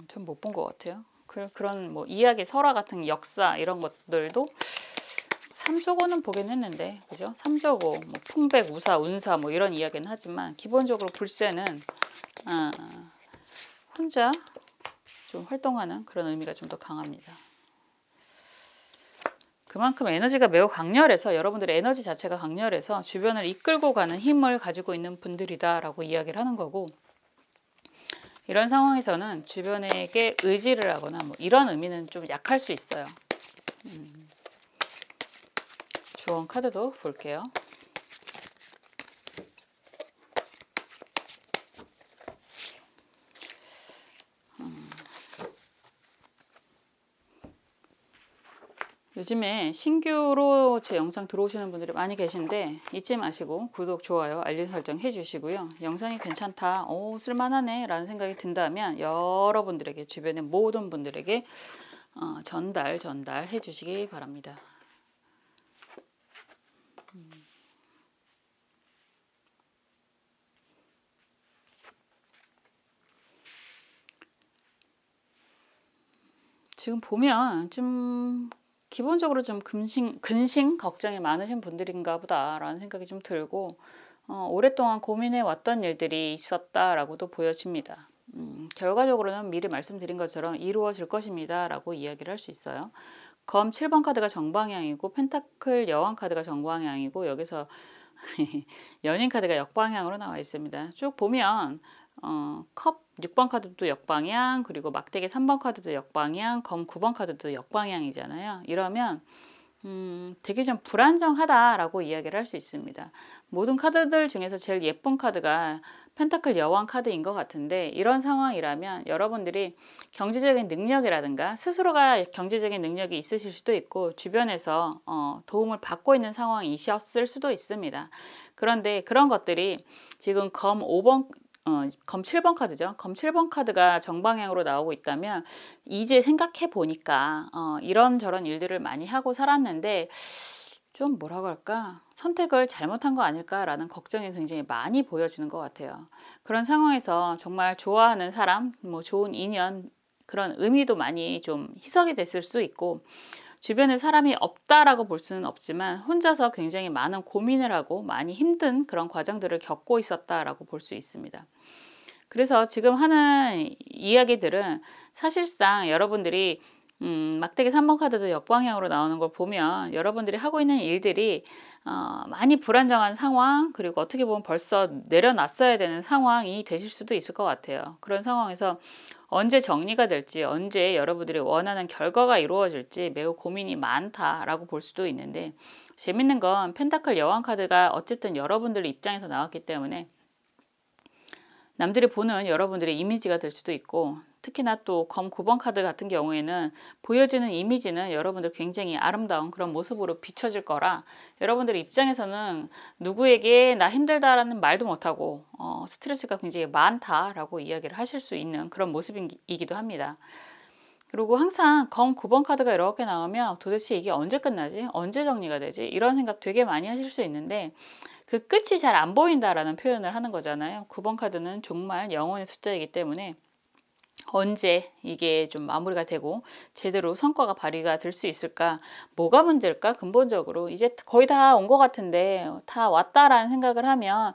전 못 본 것 같아요. 그런 뭐 이야기, 설화 같은 역사 이런 것들도 삼조고는 보긴 했는데, 그죠? 삼조고, 뭐 풍백, 우사, 운사 뭐 이런 이야기는 하지만 기본적으로 불새는 혼자 좀 활동하는 그런 의미가 좀 더 강합니다. 그만큼 에너지가 매우 강렬해서, 여러분들의 에너지 자체가 강렬해서 주변을 이끌고 가는 힘을 가지고 있는 분들이다라고 이야기를 하는 거고, 이런 상황에서는 주변에게 의지를 하거나 뭐 이런 의미는 좀 약할 수 있어요. 조언 카드도 볼게요. 요즘에 신규로 제 영상 들어오시는 분들이 많이 계신데 잊지 마시고 구독, 좋아요, 알림 설정 해주시고요. 영상이 괜찮다, 쓸만하네 라는 생각이 든다면 여러분들에게, 주변의 모든 분들에게 전달해 주시기 바랍니다. 지금 보면 좀 기본적으로 좀 근심 걱정이 많으신 분들인가 보다라는 생각이 좀 들고, 오랫동안 고민해 왔던 일들이 있었다라고도 보여집니다. 결과적으로는 미리 말씀드린 것처럼 이루어질 것입니다 라고 이야기를 할 수 있어요. 검 7번 카드가 정방향이고 펜타클 여왕 카드가 정방향이고, 여기서 연인 카드가 역방향으로 나와 있습니다. 쭉 보면 컵 6번 카드도 역방향, 그리고 막대기 3번 카드도 역방향, 검 9번 카드도 역방향이잖아요. 이러면 되게 좀 불안정하다라고 이야기를 할 수 있습니다. 모든 카드들 중에서 제일 예쁜 카드가 펜타클 여왕 카드인 것 같은데, 이런 상황이라면 여러분들이 경제적인 능력이라든가 스스로가 경제적인 능력이 있으실 수도 있고 주변에서 도움을 받고 있는 상황이셨을 수도 있습니다. 그런데 그런 것들이 지금 검 7번 카드죠. 검 7번 카드가 정방향으로 나오고 있다면, 이제 생각해 보니까 이런저런 일들을 많이 하고 살았는데 좀 뭐라 그럴까, 선택을 잘못한 거 아닐까라는 걱정이 굉장히 많이 보여지는 것 같아요. 그런 상황에서 정말 좋아하는 사람, 뭐 좋은 인연, 그런 의미도 많이 좀 희석이 됐을 수 있고, 주변에 사람이 없다라고 볼 수는 없지만 혼자서 굉장히 많은 고민을 하고 많이 힘든 그런 과정들을 겪고 있었다라고 볼 수 있습니다. 그래서 지금 하는 이야기들은 사실상 여러분들이 막대기 3번 카드도 역방향으로 나오는 걸 보면 여러분들이 하고 있는 일들이 많이 불안정한 상황, 그리고 어떻게 보면 벌써 내려놨어야 되는 상황이 되실 수도 있을 것 같아요. 그런 상황에서 언제 정리가 될지, 언제 여러분들이 원하는 결과가 이루어질지 매우 고민이 많다라고 볼 수도 있는데, 재밌는 건 펜타클 여왕 카드가 어쨌든 여러분들 입장에서 나왔기 때문에 남들이 보는 여러분들의 이미지가 될 수도 있고, 특히나 또 검 9번 카드 같은 경우에는 보여지는 이미지는 여러분들 굉장히 아름다운 그런 모습으로 비춰질 거라, 여러분들 입장에서는 누구에게 나 힘들다라는 말도 못하고 스트레스가 굉장히 많다라고 이야기를 하실 수 있는 그런 모습이기도 합니다. 그리고 항상 검 9번 카드가 이렇게 나오면 도대체 이게 언제 끝나지? 언제 정리가 되지? 이런 생각 되게 많이 하실 수 있는데 그 끝이 잘 안 보인다라는 표현을 하는 거잖아요. 9번 카드는 정말 영혼의 숫자이기 때문에 언제 이게 좀 마무리가 되고 제대로 성과가 발휘가 될 수 있을까? 뭐가 문제일까? 근본적으로 이제 거의 다 온 것 같은데 다 왔다라는 생각을 하면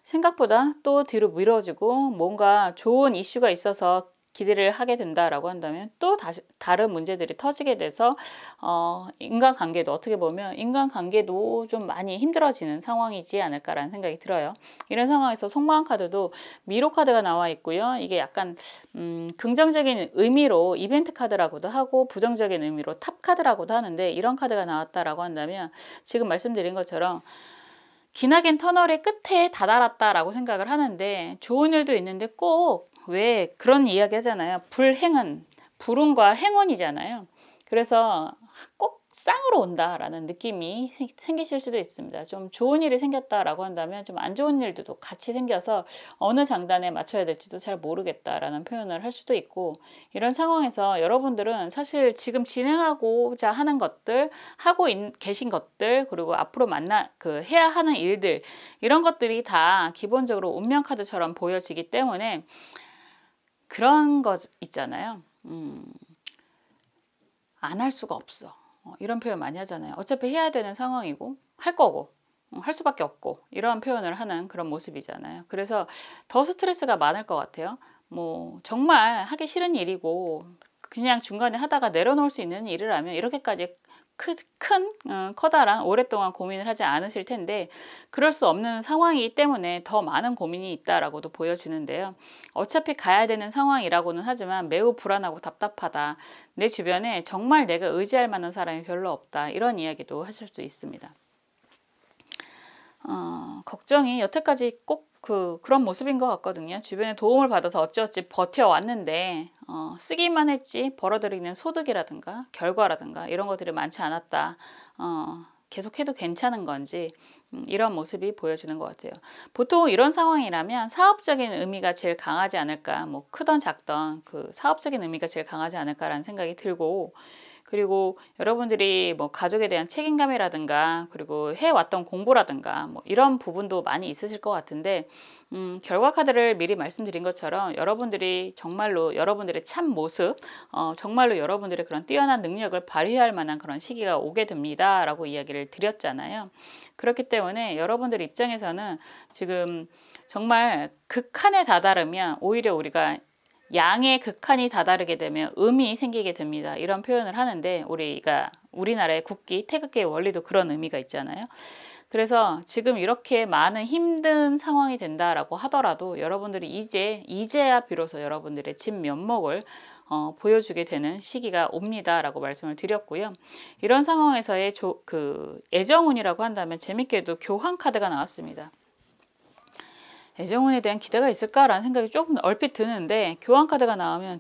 생각보다 또 뒤로 미뤄지고 뭔가 좋은 이슈가 있어서 기대를 하게 된다라고 한다면 또 다시 다른 문제들이 터지게 돼서 인간관계도 어떻게 보면 인간관계도 좀 많이 힘들어지는 상황이지 않을까라는 생각이 들어요. 이런 상황에서 속마음 카드도 미로 카드가 나와 있고요. 이게 약간 긍정적인 의미로 이벤트 카드라고도 하고 부정적인 의미로 탑 카드라고도 하는데 이런 카드가 나왔다라고 한다면 지금 말씀드린 것처럼 기나긴 터널의 끝에 다다랐다라고 생각을 하는데 좋은 일도 있는데 꼭 왜 그런 이야기 하잖아요. 불행은 불운과 행운이잖아요. 그래서 꼭 쌍으로 온다라는 느낌이 생기실 수도 있습니다. 좀 좋은 일이 생겼다라고 한다면 좀 안 좋은 일들도 같이 생겨서 어느 장단에 맞춰야 될지도 잘 모르겠다라는 표현을 할 수도 있고 이런 상황에서 여러분들은 사실 지금 진행하고자 하는 것들, 하고 계신 것들, 그리고 앞으로 해야 하는 일들 이런 것들이 다 기본적으로 운명 카드처럼 보여지기 때문에 그런 것 있잖아요. 안 할 수가 없어. 이런 표현 많이 하잖아요. 어차피 해야 되는 상황이고 할 거고 할 수밖에 없고 이런 표현을 하는 그런 모습이잖아요. 그래서 더 스트레스가 많을 것 같아요. 뭐 정말 하기 싫은 일이고 그냥 중간에 하다가 내려놓을 수 있는 일이라면 이렇게까지 큰 커다란 오랫동안 고민을 하지 않으실 텐데 그럴 수 없는 상황이기 때문에 더 많은 고민이 있다라고도 보여지는데요. 어차피 가야 되는 상황이라고는 하지만 매우 불안하고 답답하다. 내 주변에 정말 내가 의지할 만한 사람이 별로 없다. 이런 이야기도 하실 수 있습니다. 걱정이 여태까지 꼭 그런 모습인 것 같거든요. 주변에 도움을 받아서 어찌어찌 버텨왔는데 쓰기만 했지 벌어들이는 소득이라든가 결과라든가 이런 것들이 많지 않았다. 계속해도 괜찮은 건지 이런 모습이 보여지는 것 같아요. 보통 이런 상황이라면 사업적인 의미가 제일 강하지 않을까, 뭐 크던 작던 그 사업적인 의미가 제일 강하지 않을까라는 생각이 들고 그리고 여러분들이 뭐 가족에 대한 책임감이라든가 그리고 해왔던 공부라든가 뭐 이런 부분도 많이 있으실 것 같은데 결과 카드를 미리 말씀드린 것처럼 여러분들이 정말로 여러분들의 참 모습 정말로 여러분들의 그런 뛰어난 능력을 발휘할 만한 그런 시기가 오게 됩니다 라고 이야기를 드렸잖아요. 그렇기 때문에 여러분들 입장에서는 지금 정말 극한에 다다르면 오히려 우리가 양의 극한이 다다르게 되면 음이 생기게 됩니다. 이런 표현을 하는데 우리나라의 국기 태극기의 원리도 그런 의미가 있잖아요. 그래서 지금 이렇게 많은 힘든 상황이 된다라고 하더라도 여러분들이 이제야 비로소 여러분들의 진면목을 보여주게 되는 시기가 옵니다라고 말씀을 드렸고요. 이런 상황에서의 애정운이라고 한다면 재밌게도 교환 카드가 나왔습니다. 애정운에 대한 기대가 있을까라는 생각이 조금 얼핏 드는데 교환 카드가 나오면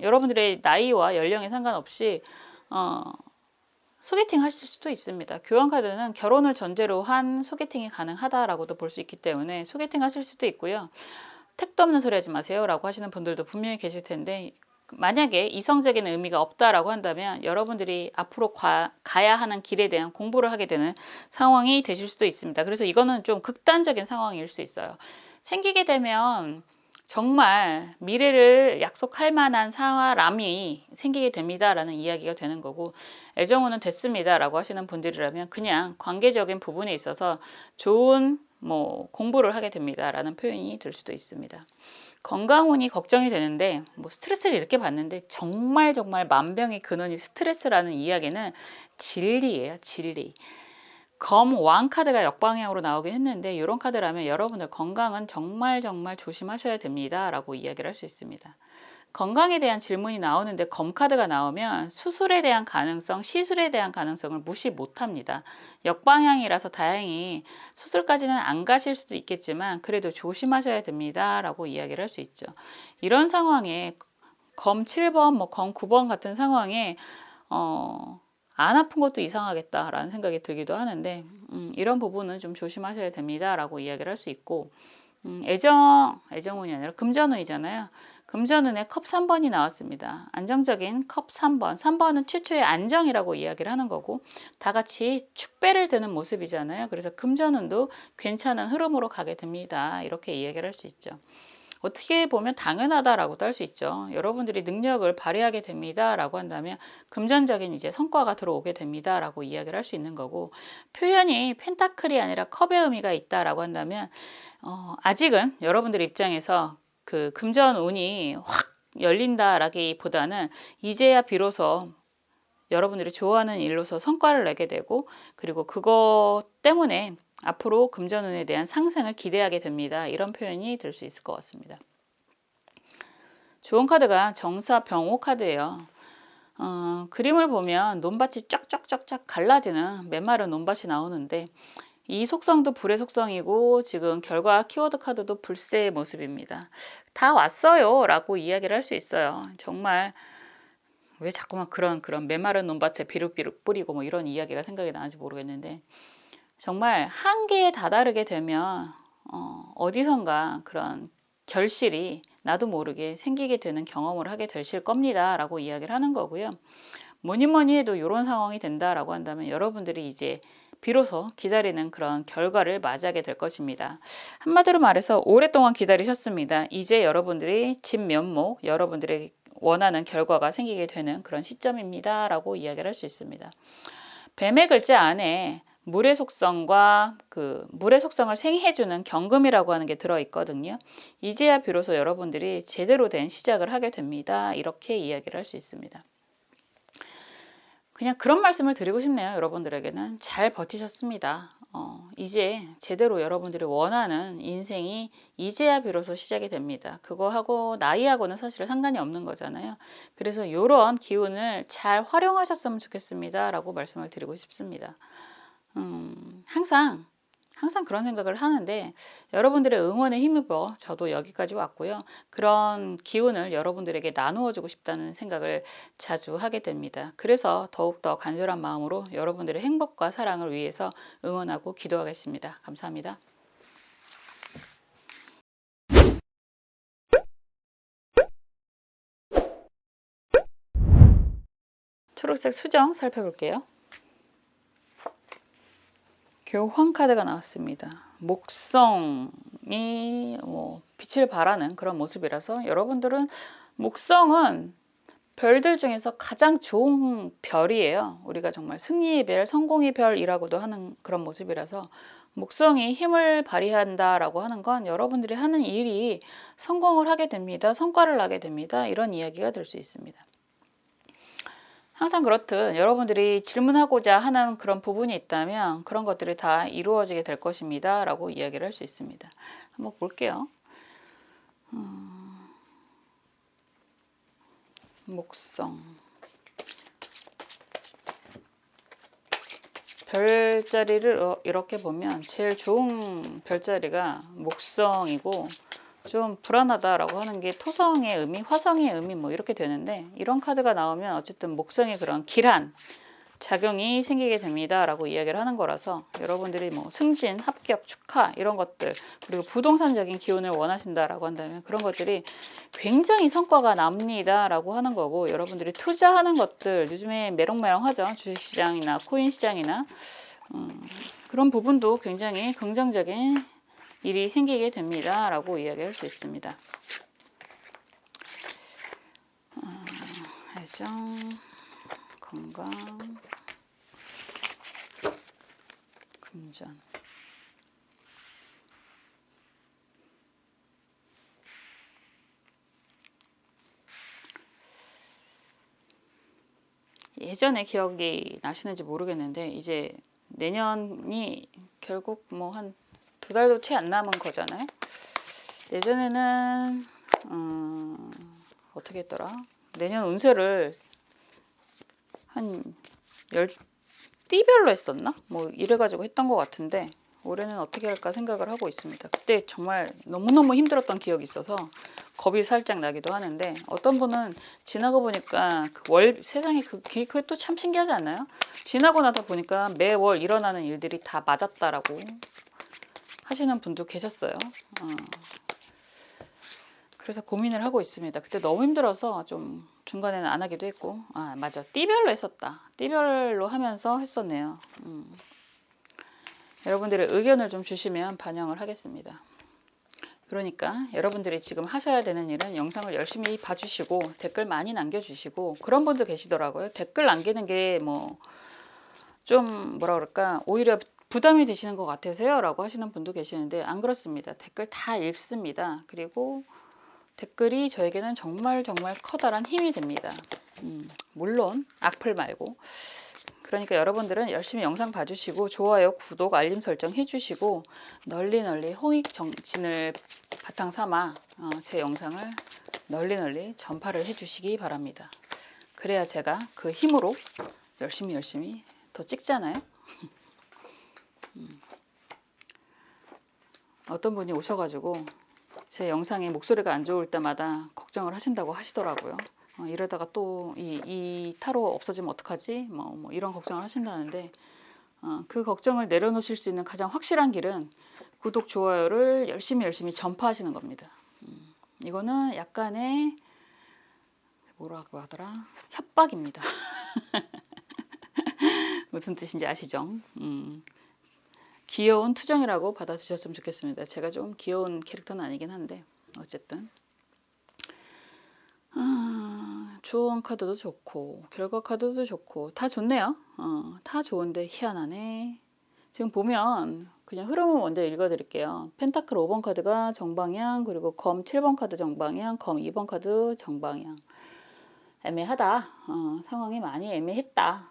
여러분들의 나이와 연령에 상관없이 소개팅 하실 수도 있습니다. 교환 카드는 결혼을 전제로 한 소개팅이 가능하다라고도 볼 수 있기 때문에 소개팅 하실 수도 있고요. 택도 없는 소리 하지 마세요 라고 하시는 분들도 분명히 계실 텐데 만약에 이성적인 의미가 없다라고 한다면 여러분들이 앞으로 가야 하는 길에 대한 공부를 하게 되는 상황이 되실 수도 있습니다. 그래서 이거는 좀 극단적인 상황일 수 있어요. 생기게 되면 정말 미래를 약속할 만한 사람이 생기게 됩니다라는 이야기가 되는 거고 애정운은 됐습니다라고 하시는 분들이라면 그냥 관계적인 부분에 있어서 좋은 공부를 하게 됩니다라는 표현이 될 수도 있습니다. 건강운이 걱정이 되는데 스트레스를 이렇게 받는데 정말 만병의 근원이 스트레스라는 이야기는 진리예요. 진리. 검 왕 카드가 역방향으로 나오긴 했는데 이런 카드라면 여러분들 건강은 정말 조심하셔야 됩니다 라고 이야기를 할 수 있습니다. 건강에 대한 질문이 나오는데 검 카드가 나오면 수술에 대한 가능성, 시술에 대한 가능성을 무시 못합니다. 역방향이라서 다행히 수술까지는 안 가실 수도 있겠지만 그래도 조심하셔야 됩니다 라고 이야기를 할 수 있죠. 이런 상황에 검 7번, 검 9번 같은 상황에 안 아픈 것도 이상하겠다라는 생각이 들기도 하는데 이런 부분은 좀 조심하셔야 됩니다 라고 이야기를 할 수 있고 애정운이 아니라 금전운이잖아요. 금전운에 컵 3번이 나왔습니다. 안정적인 컵 3번. 3번은 최초의 안정이라고 이야기를 하는 거고 다 같이 축배를 드는 모습이잖아요. 그래서 금전운도 괜찮은 흐름으로 가게 됩니다. 이렇게 이야기를 할 수 있죠. 어떻게 보면 당연하다라고도 할 수 있죠. 여러분들이 능력을 발휘하게 됩니다라고 한다면 금전적인 이제 성과가 들어오게 됩니다라고 이야기를 할 수 있는 거고, 표현이 펜타클이 아니라 컵의 의미가 있다라고 한다면 아직은 여러분들 입장에서 그 금전 운이 확 열린다라기보다는 이제야 비로소 여러분들이 좋아하는 일로서 성과를 내게 되고, 그리고 그것 때문에 앞으로 금전운에 대한 상승을 기대하게 됩니다. 이런 표현이 될 수 있을 것 같습니다. 좋은 카드가 정사병호 카드예요. 그림을 보면 논밭이 쫙쫙쫙쫙 갈라지는 메마른 논밭이 나오는데, 이 속성도 불의 속성이고 지금 결과 키워드 카드도 불세의 모습입니다. 다 왔어요 라고 이야기를 할 수 있어요. 정말 왜 자꾸만 그런 메마른 논밭에 비룩비룩 뿌리고 뭐 이런 이야기가 생각이 나는지 모르겠는데, 정말 한계에 다다르게 되면 어디선가 그런 결실이 나도 모르게 생기게 되는 경험을 하게 되실 겁니다 라고 이야기를 하는 거고요. 뭐니 해도 이런 상황이 된다라고 한다면 여러분들이 이제 비로소 기다리는 그런 결과를 맞이하게 될 것입니다. 한마디로 말해서 오랫동안 기다리셨습니다. 이제 여러분들이 진면목, 여러분들의 원하는 결과가 생기게 되는 그런 시점입니다 라고 이야기를 할 수 있습니다. 뱀의 글자 안에 물의 속성과 그 물의 속성을 생해주는 경금이라고 하는 게 들어있거든요. 이제야 비로소 여러분들이 제대로 된 시작을 하게 됩니다. 이렇게 이야기를 할 수 있습니다. 그냥 그런 말씀을 드리고 싶네요. 여러분들에게는 잘 버티셨습니다. 이제 제대로 여러분들이 원하는 인생이 이제야 비로소 시작이 됩니다. 그거하고 나이하고는 사실 상관이 없는 거잖아요. 그래서 이런 기운을 잘 활용하셨으면 좋겠습니다 라고 말씀을 드리고 싶습니다. 항상 그런 생각을 하는데, 여러분들의 응원에 힘입어 저도 여기까지 왔고요. 그런 기운을 여러분들에게 나누어주고 싶다는 생각을 자주 하게 됩니다. 그래서 더욱더 간절한 마음으로 여러분들의 행복과 사랑을 위해서 응원하고 기도하겠습니다. 감사합니다. 초록색 수정 살펴볼게요. 교황 카드가 나왔습니다. 목성이 빛을 발하는 그런 모습이라서 여러분들은 목성은 별들 중에서 가장 좋은 별이에요. 우리가 정말 승리의 별, 성공의 별이라고도 하는 그런 모습이라서 목성이 힘을 발휘한다라고 하는 건 여러분들이 하는 일이 성공을 하게 됩니다. 성과를 나게 됩니다. 이런 이야기가 될 수 있습니다. 항상 그렇듯 여러분들이 질문하고자 하는 그런 부분이 있다면 그런 것들이 다 이루어지게 될 것입니다 라고 이야기를 할 수 있습니다. 한번 볼게요. 목성 별자리를 이렇게 보면 제일 좋은 별자리가 목성이고, 좀 불안하다라고 하는 게 토성의 의미, 화성의 의미 뭐 이렇게 되는데, 이런 카드가 나오면 어쨌든 목성의 그런 길한 작용이 생기게 됩니다 라고 이야기를 하는 거라서 여러분들이 뭐 승진, 합격, 축하 이런 것들, 그리고 부동산적인 기운을 원하신다라고 한다면 그런 것들이 굉장히 성과가 납니다 라고 하는 거고, 여러분들이 투자하는 것들 요즘에 메롱메롱하죠. 주식시장이나 코인시장이나 그런 부분도 굉장히 긍정적인 일이 생기게 됩니다 라고 이야기할 수 있습니다. 애정, 건강, 금전. 예전에 기억이 나시는지 모르겠는데, 이제 내년이 결국 뭐 한 2달도 채 안 남은 거잖아요. 예전에는 어떻게 했더라? 내년 운세를 한 10띠별로 했었나? 뭐 이래가지고 했던 것 같은데, 올해는 어떻게 할까 생각을 하고 있습니다. 그때 정말 너무너무 힘들었던 기억이 있어서 겁이 살짝 나기도 하는데, 어떤 분은 지나고 보니까 세상에 그게 또 참 신기하지 않나요? 지나고 나서 보니까 매월 일어나는 일들이 다 맞았다라고 하시는 분도 계셨어요. 그래서 고민을 하고 있습니다. 그때 너무 힘들어서 좀 중간에는 안 하기도 했고, 아 맞아, 띠별로 했었다. 띠별로 하면서 했었네요. 여러분들의 의견을 좀 주시면 반영을 하겠습니다. 그러니까 여러분들이 지금 하셔야 되는 일은 영상을 열심히 봐주시고 댓글 많이 남겨주시고, 그런 분도 계시더라고요. 댓글 남기는 게 뭐 좀 뭐라 그럴까, 오히려 부담이 되시는 것 같으세요? 라고 하시는 분도 계시는데, 안 그렇습니다. 댓글 다 읽습니다. 그리고 댓글이 저에게는 정말 커다란 힘이 됩니다. 물론 악플 말고. 그러니까 여러분들은 열심히 영상 봐주시고 좋아요, 구독, 알림 설정 해주시고 널리 홍익 정신을 바탕 삼아 제 영상을 널리 전파를 해주시기 바랍니다. 그래야 제가 그 힘으로 열심히 더 찍잖아요. 어떤 분이 오셔가지고 제 영상에 목소리가 안 좋을 때마다 걱정을 하신다고 하시더라고요. 이러다가 또 이 타로 없어지면 어떡하지? 뭐 이런 걱정을 하신다는데, 그 걱정을 내려놓으실 수 있는 가장 확실한 길은 구독, 좋아요를 열심히 전파하시는 겁니다. 이거는 약간의 뭐라고 하더라? 협박입니다. 무슨 뜻인지 아시죠? 귀여운 투정이라고 받아주셨으면 좋겠습니다. 제가 좀 귀여운 캐릭터는 아니긴 한데 어쨌든 조언 카드도 좋고 결과 카드도 좋고 다 좋네요. 다 좋은데 희한하네. 지금 보면 그냥 흐름을 먼저 읽어드릴게요. 펜타클 5번 카드가 정방향, 그리고 검 7번 카드 정방향, 검 2번 카드 정방향. 애매하다. 상황이 많이 애매했다.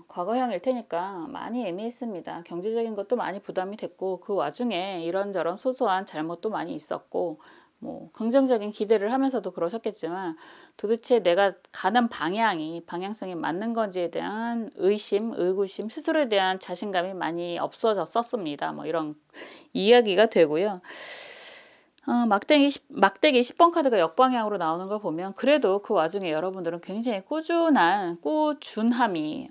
과거형일 테니까 많이 애매했습니다. 경제적인 것도 많이 부담이 됐고, 그 와중에 이런저런 소소한 잘못도 많이 있었고, 뭐 긍정적인 기대를 하면서도 그러셨겠지만 도대체 내가 가는 방향성이 맞는 건지에 대한 의심, 의구심, 스스로에 대한 자신감이 많이 없어졌었습니다. 뭐 이런 이야기가 되고요. 막대기 10번 카드가 역방향으로 나오는 걸 보면 그래도 그 와중에 여러분들은 굉장히 꾸준함이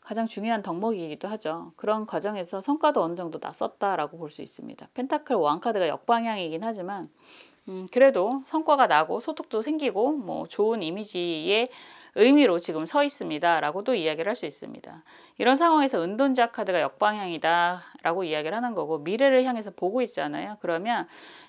가장 중요한 덕목이기도 하죠. 그런 과정에서 성과도 어느 정도 났었다라고 볼 수 있습니다. 펜타클 왕 카드가 역방향이긴 하지만 그래도 성과가 나고 소득도 생기고 뭐 좋은 이미지의 의미로 지금 서 있습니다 라고도 이야기를 할 수 있습니다. 이런 상황에서 은돈자 카드가 역방향이다 라고 이야기를 하는 거고, 미래를 향해서 보고 있잖아요. 그러면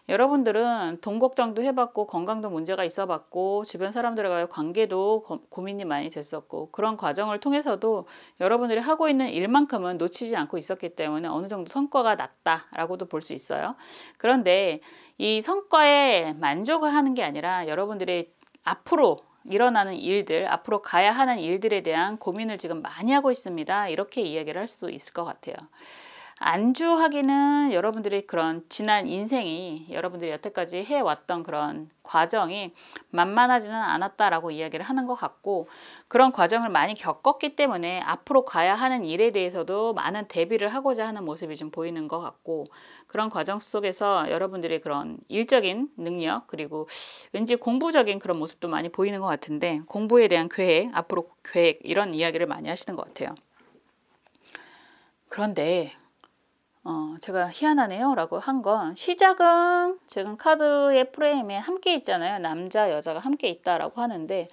여러분들은 돈 걱정도 해봤고, 건강도 문제가 있어봤고, 주변 사람들과의 관계도 고민이 많이 됐었고, 그런 과정을 통해서도 여러분들이 하고 있는 일만큼은 놓치지 않고 있었기 때문에 어느 정도 성과가 났다라고도 볼 수 있어요. 그런데 이 성과에 만족하는 게 아니라 여러분들이 앞으로 일어나는 일들, 앞으로 가야 하는 일들에 대한 고민을 지금 많이 하고 있습니다. 이렇게 이야기를 할 수 있을 것 같아요. 안주하기는 여러분들이 그런 지난 인생이, 여러분들이 여태까지 해왔던 그런 과정이 만만하지는 않았다라고 이야기를 하는 것 같고, 그런 과정을 많이 겪었기 때문에 앞으로 가야 하는 일에 대해서도 많은 대비를 하고자 하는 모습이 좀 보이는 것 같고, 그런 과정 속에서 여러분들이 그런 일적인 능력, 그리고 왠지 공부적인 그런 모습도 많이 보이는 것 같은데, 공부에 대한 계획, 앞으로 계획, 이런 이야기를 많이 하시는 것 같아요. 그런데 제가 희한하네요 라고 한 건, 시작은 지금 카드의 프레임에 함께 있잖아요. 남자 여자가 함께 있다라고 하는데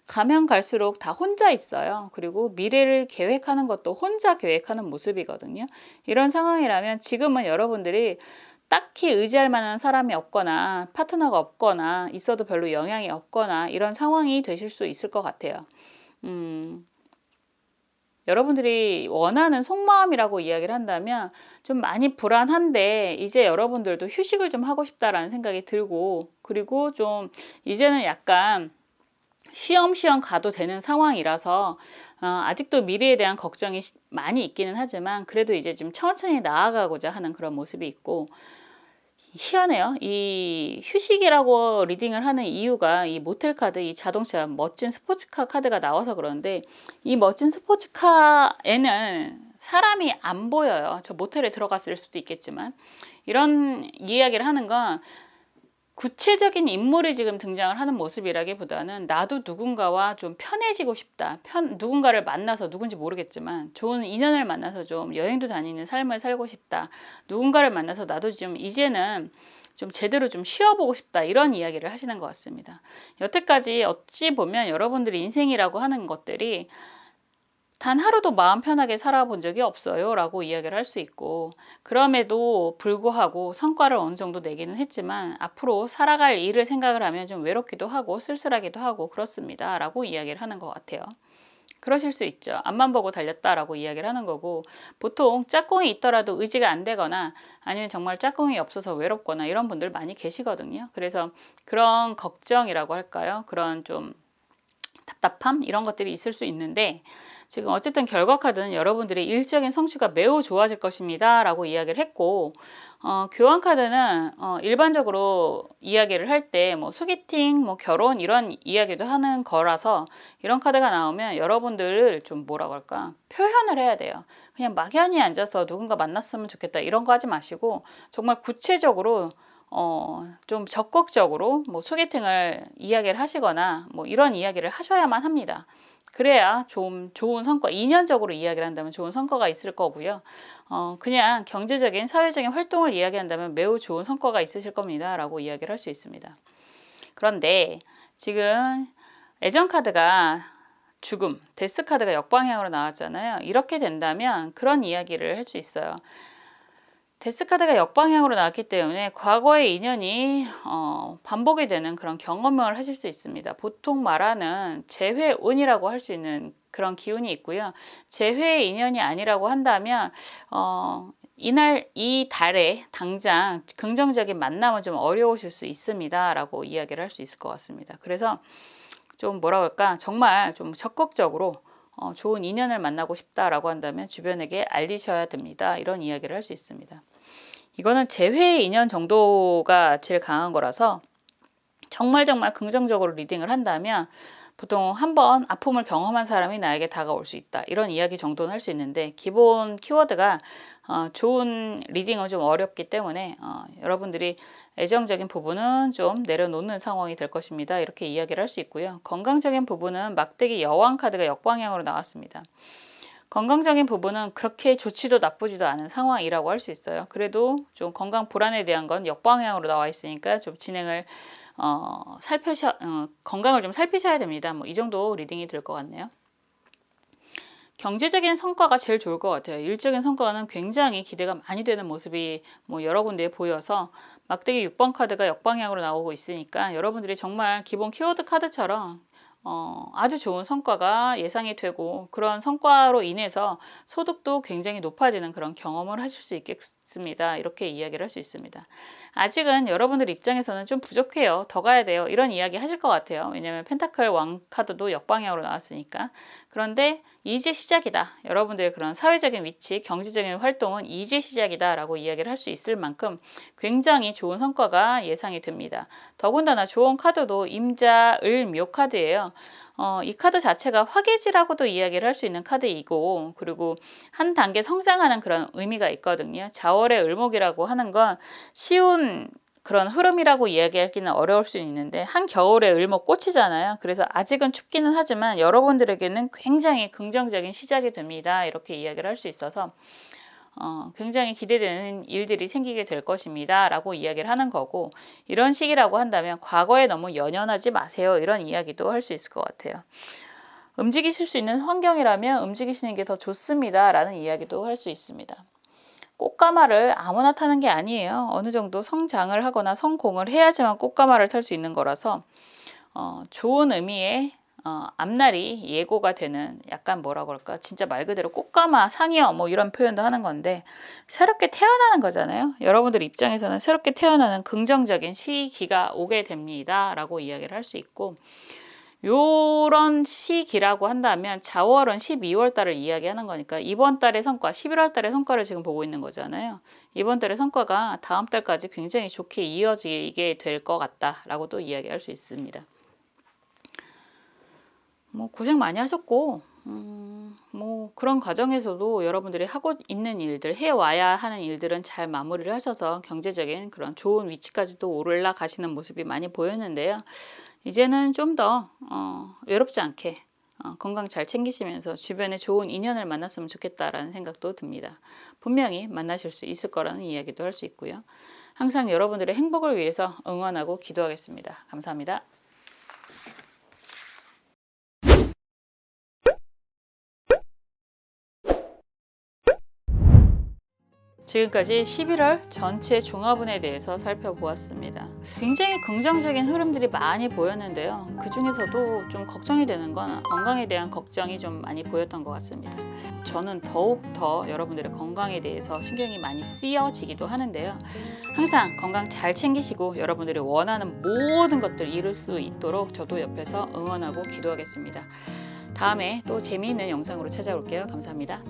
가면 갈수록 다 혼자 있어요. 그리고 미래를 계획하는 것도 혼자 계획하는 모습이거든요. 이런 상황이라면 지금은 여러분들이 딱히 의지할 만한 사람이 없거나 파트너가 없거나 있어도 별로 영향이 없거나 이런 상황이 되실 수 있을 것 같아요. 여러분들이 원하는 속마음이라고 이야기를 한다면 좀 많이 불안한데, 이제 여러분들도 휴식을 좀 하고 싶다라는 생각이 들고, 그리고 좀 이제는 약간 쉬엄쉬엄 가도 되는 상황이라서 아직도 미래에 대한 걱정이 많이 있기는 하지만 그래도 이제 좀 천천히 나아가고자 하는 그런 모습이 있고, 희한해요. 이 휴식이라고 리딩을 하는 이유가 이 모텔 카드, 이 자동차 멋진 스포츠카 카드가 나와서 그런데, 이 멋진 스포츠카에는 사람이 안 보여요. 저 모텔에 들어갔을 수도 있겠지만, 이런 이야기를 하는 건 구체적인 인물이 지금 등장을 하는 모습이라기보다는 나도 누군가와 좀 편해지고 싶다. 누군가를 만나서 누군지 모르겠지만 좋은 인연을 만나서 좀 여행도 다니는 삶을 살고 싶다. 누군가를 만나서 나도 좀 이제는 좀 제대로 좀 쉬어보고 싶다. 이런 이야기를 하시는 것 같습니다. 여태까지 어찌 보면 여러분들의 인생이라고 하는 것들이 단 하루도 마음 편하게 살아본 적이 없어요 라고 이야기를 할 수 있고, 그럼에도 불구하고 성과를 어느 정도 내기는 했지만 앞으로 살아갈 일을 생각을 하면 좀 외롭기도 하고 쓸쓸하기도 하고 그렇습니다 라고 이야기를 하는 것 같아요. 그러실 수 있죠. 앞만 보고 달렸다라고 이야기를 하는 거고, 보통 짝꿍이 있더라도 의지가 안 되거나 아니면 정말 짝꿍이 없어서 외롭거나 이런 분들 많이 계시거든요. 그래서 그런 걱정이라고 할까요? 그런 좀 답답함 이런 것들이 있을 수 있는데, 지금 어쨌든 결과 카드는 여러분들의 일적인 성취가 매우 좋아질 것입니다 라고 이야기를 했고, 교환 카드는 일반적으로 이야기를 할 때 뭐 소개팅, 뭐 결혼 이런 이야기도 하는 거라서, 이런 카드가 나오면 여러분들을 좀 뭐라고 할까, 표현을 해야 돼요. 그냥 막연히 앉아서 누군가 만났으면 좋겠다 이런 거 하지 마시고, 정말 구체적으로 좀 적극적으로 뭐 소개팅을 이야기를 하시거나 뭐 이런 이야기를 하셔야만 합니다. 그래야 좀 좋은 성과, 2년적으로 이야기를 한다면 좋은 성과가 있을 거고요. 그냥 경제적인, 사회적인 활동을 이야기한다면 매우 좋은 성과가 있으실 겁니다 라고 이야기를 할 수 있습니다. 그런데 지금 애정 카드가 죽음, 데스 카드가 역방향으로 나왔잖아요. 이렇게 된다면 그런 이야기를 할 수 있어요. 데스카드가 역방향으로 나왔기 때문에 과거의 인연이 반복이 되는 그런 경험을 하실 수 있습니다. 보통 말하는 재회운이라고 할 수 있는 그런 기운이 있고요. 재회의 인연이 아니라고 한다면 이 달에 당장 긍정적인 만남은 좀 어려우실 수 있습니다 라고 이야기를 할 수 있을 것 같습니다. 그래서 좀 뭐라 그럴까, 정말 좀 적극적으로 좋은 인연을 만나고 싶다라고 한다면 주변에게 알리셔야 됩니다. 이런 이야기를 할 수 있습니다. 이거는 재회의 인연 정도가 제일 강한 거라서 정말 긍정적으로 리딩을 한다면 보통 한번 아픔을 경험한 사람이 나에게 다가올 수 있다. 이런 이야기 정도는 할 수 있는데, 기본 키워드가 좋은 리딩은 좀 어렵기 때문에 여러분들이 애정적인 부분은 좀 내려놓는 상황이 될 것입니다. 이렇게 이야기를 할 수 있고요. 건강적인 부분은 막대기 여왕 카드가 역방향으로 나왔습니다. 건강적인 부분은 그렇게 좋지도 나쁘지도 않은 상황이라고 할 수 있어요. 그래도 좀 건강 불안에 대한 건 역방향으로 나와 있으니까 좀 진행을 건강을 좀 살피셔야 됩니다. 뭐 이 정도 리딩이 될 것 같네요. 경제적인 성과가 제일 좋을 것 같아요. 일적인 성과는 굉장히 기대가 많이 되는 모습이 뭐 여러 군데에 보여서 막대기 6번 카드가 역방향으로 나오고 있으니까 여러분들이 정말 기본 키워드 카드처럼 아주 좋은 성과가 예상이 되고, 그런 성과로 인해서 소득도 굉장히 높아지는 그런 경험을 하실 수 있겠습니다. 이렇게 이야기를 할 수 있습니다. 아직은 여러분들 입장에서는 좀 부족해요. 더 가야 돼요. 이런 이야기 하실 것 같아요. 왜냐하면 펜타클 왕 카드도 역방향으로 나왔으니까. 그런데 이제 시작이다. 여러분들의 그런 사회적인 위치, 경제적인 활동은 이제 시작이다 라고 이야기를 할 수 있을 만큼 굉장히 좋은 성과가 예상이 됩니다. 더군다나 좋은 카드도 임자, 을, 묘 카드예요. 이 카드 자체가 화개지라고도 이야기를 할 수 있는 카드이고, 그리고 한 단계 성장하는 그런 의미가 있거든요. 자월의 을목이라고 하는 건 쉬운 그런 흐름이라고 이야기하기는 어려울 수 있는데, 한겨울의 을목 꽃이잖아요. 그래서 아직은 춥기는 하지만 여러분들에게는 굉장히 긍정적인 시작이 됩니다. 이렇게 이야기를 할 수 있어서 굉장히 기대되는 일들이 생기게 될 것입니다 라고 이야기를 하는 거고, 이런 시기라고 한다면 과거에 너무 연연하지 마세요 이런 이야기도 할 수 있을 것 같아요. 움직이실 수 있는 환경이라면 움직이시는 게 더 좋습니다 라는 이야기도 할 수 있습니다. 꽃가마를 아무나 타는 게 아니에요. 어느 정도 성장을 하거나 성공을 해야지만 꽃가마를 탈 수 있는 거라서 좋은 의미의 앞날이 예고가 되는, 약간 뭐라 그럴까, 진짜 말 그대로 꽃가마 상이여 뭐 이런 표현도 하는 건데, 새롭게 태어나는 거잖아요. 여러분들 입장에서는 새롭게 태어나는 긍정적인 시기가 오게 됩니다 라고 이야기를 할 수 있고, 요런 시기라고 한다면 자월은 12월 달을 이야기하는 거니까 이번 달의 성과, 11월 달의 성과를 지금 보고 있는 거잖아요. 이번 달의 성과가 다음 달까지 굉장히 좋게 이어지게 될 것 같다라고도 이야기할 수 있습니다. 뭐 고생 많이 하셨고 뭐 그런 과정에서도 여러분들이 하고 있는 일들, 해와야 하는 일들은 잘 마무리를 하셔서 경제적인 그런 좋은 위치까지도 올라가시는 모습이 많이 보였는데요. 이제는 좀 더 외롭지 않게 건강 잘 챙기시면서 주변에 좋은 인연을 만났으면 좋겠다라는 생각도 듭니다. 분명히 만나실 수 있을 거라는 이야기도 할 수 있고요. 항상 여러분들의 행복을 위해서 응원하고 기도하겠습니다. 감사합니다. 지금까지 11월 전체 종합운에 대해서 살펴보았습니다. 굉장히 긍정적인 흐름들이 많이 보였는데요. 그 중에서도 좀 걱정이 되는 건 건강에 대한 걱정이 좀 많이 보였던 것 같습니다. 저는 더욱 더 여러분들의 건강에 대해서 신경이 많이 쓰여지기도 하는데요. 항상 건강 잘 챙기시고 여러분들이 원하는 모든 것들 이룰 수 있도록 저도 옆에서 응원하고 기도하겠습니다. 다음에 또 재미있는 영상으로 찾아올게요. 감사합니다.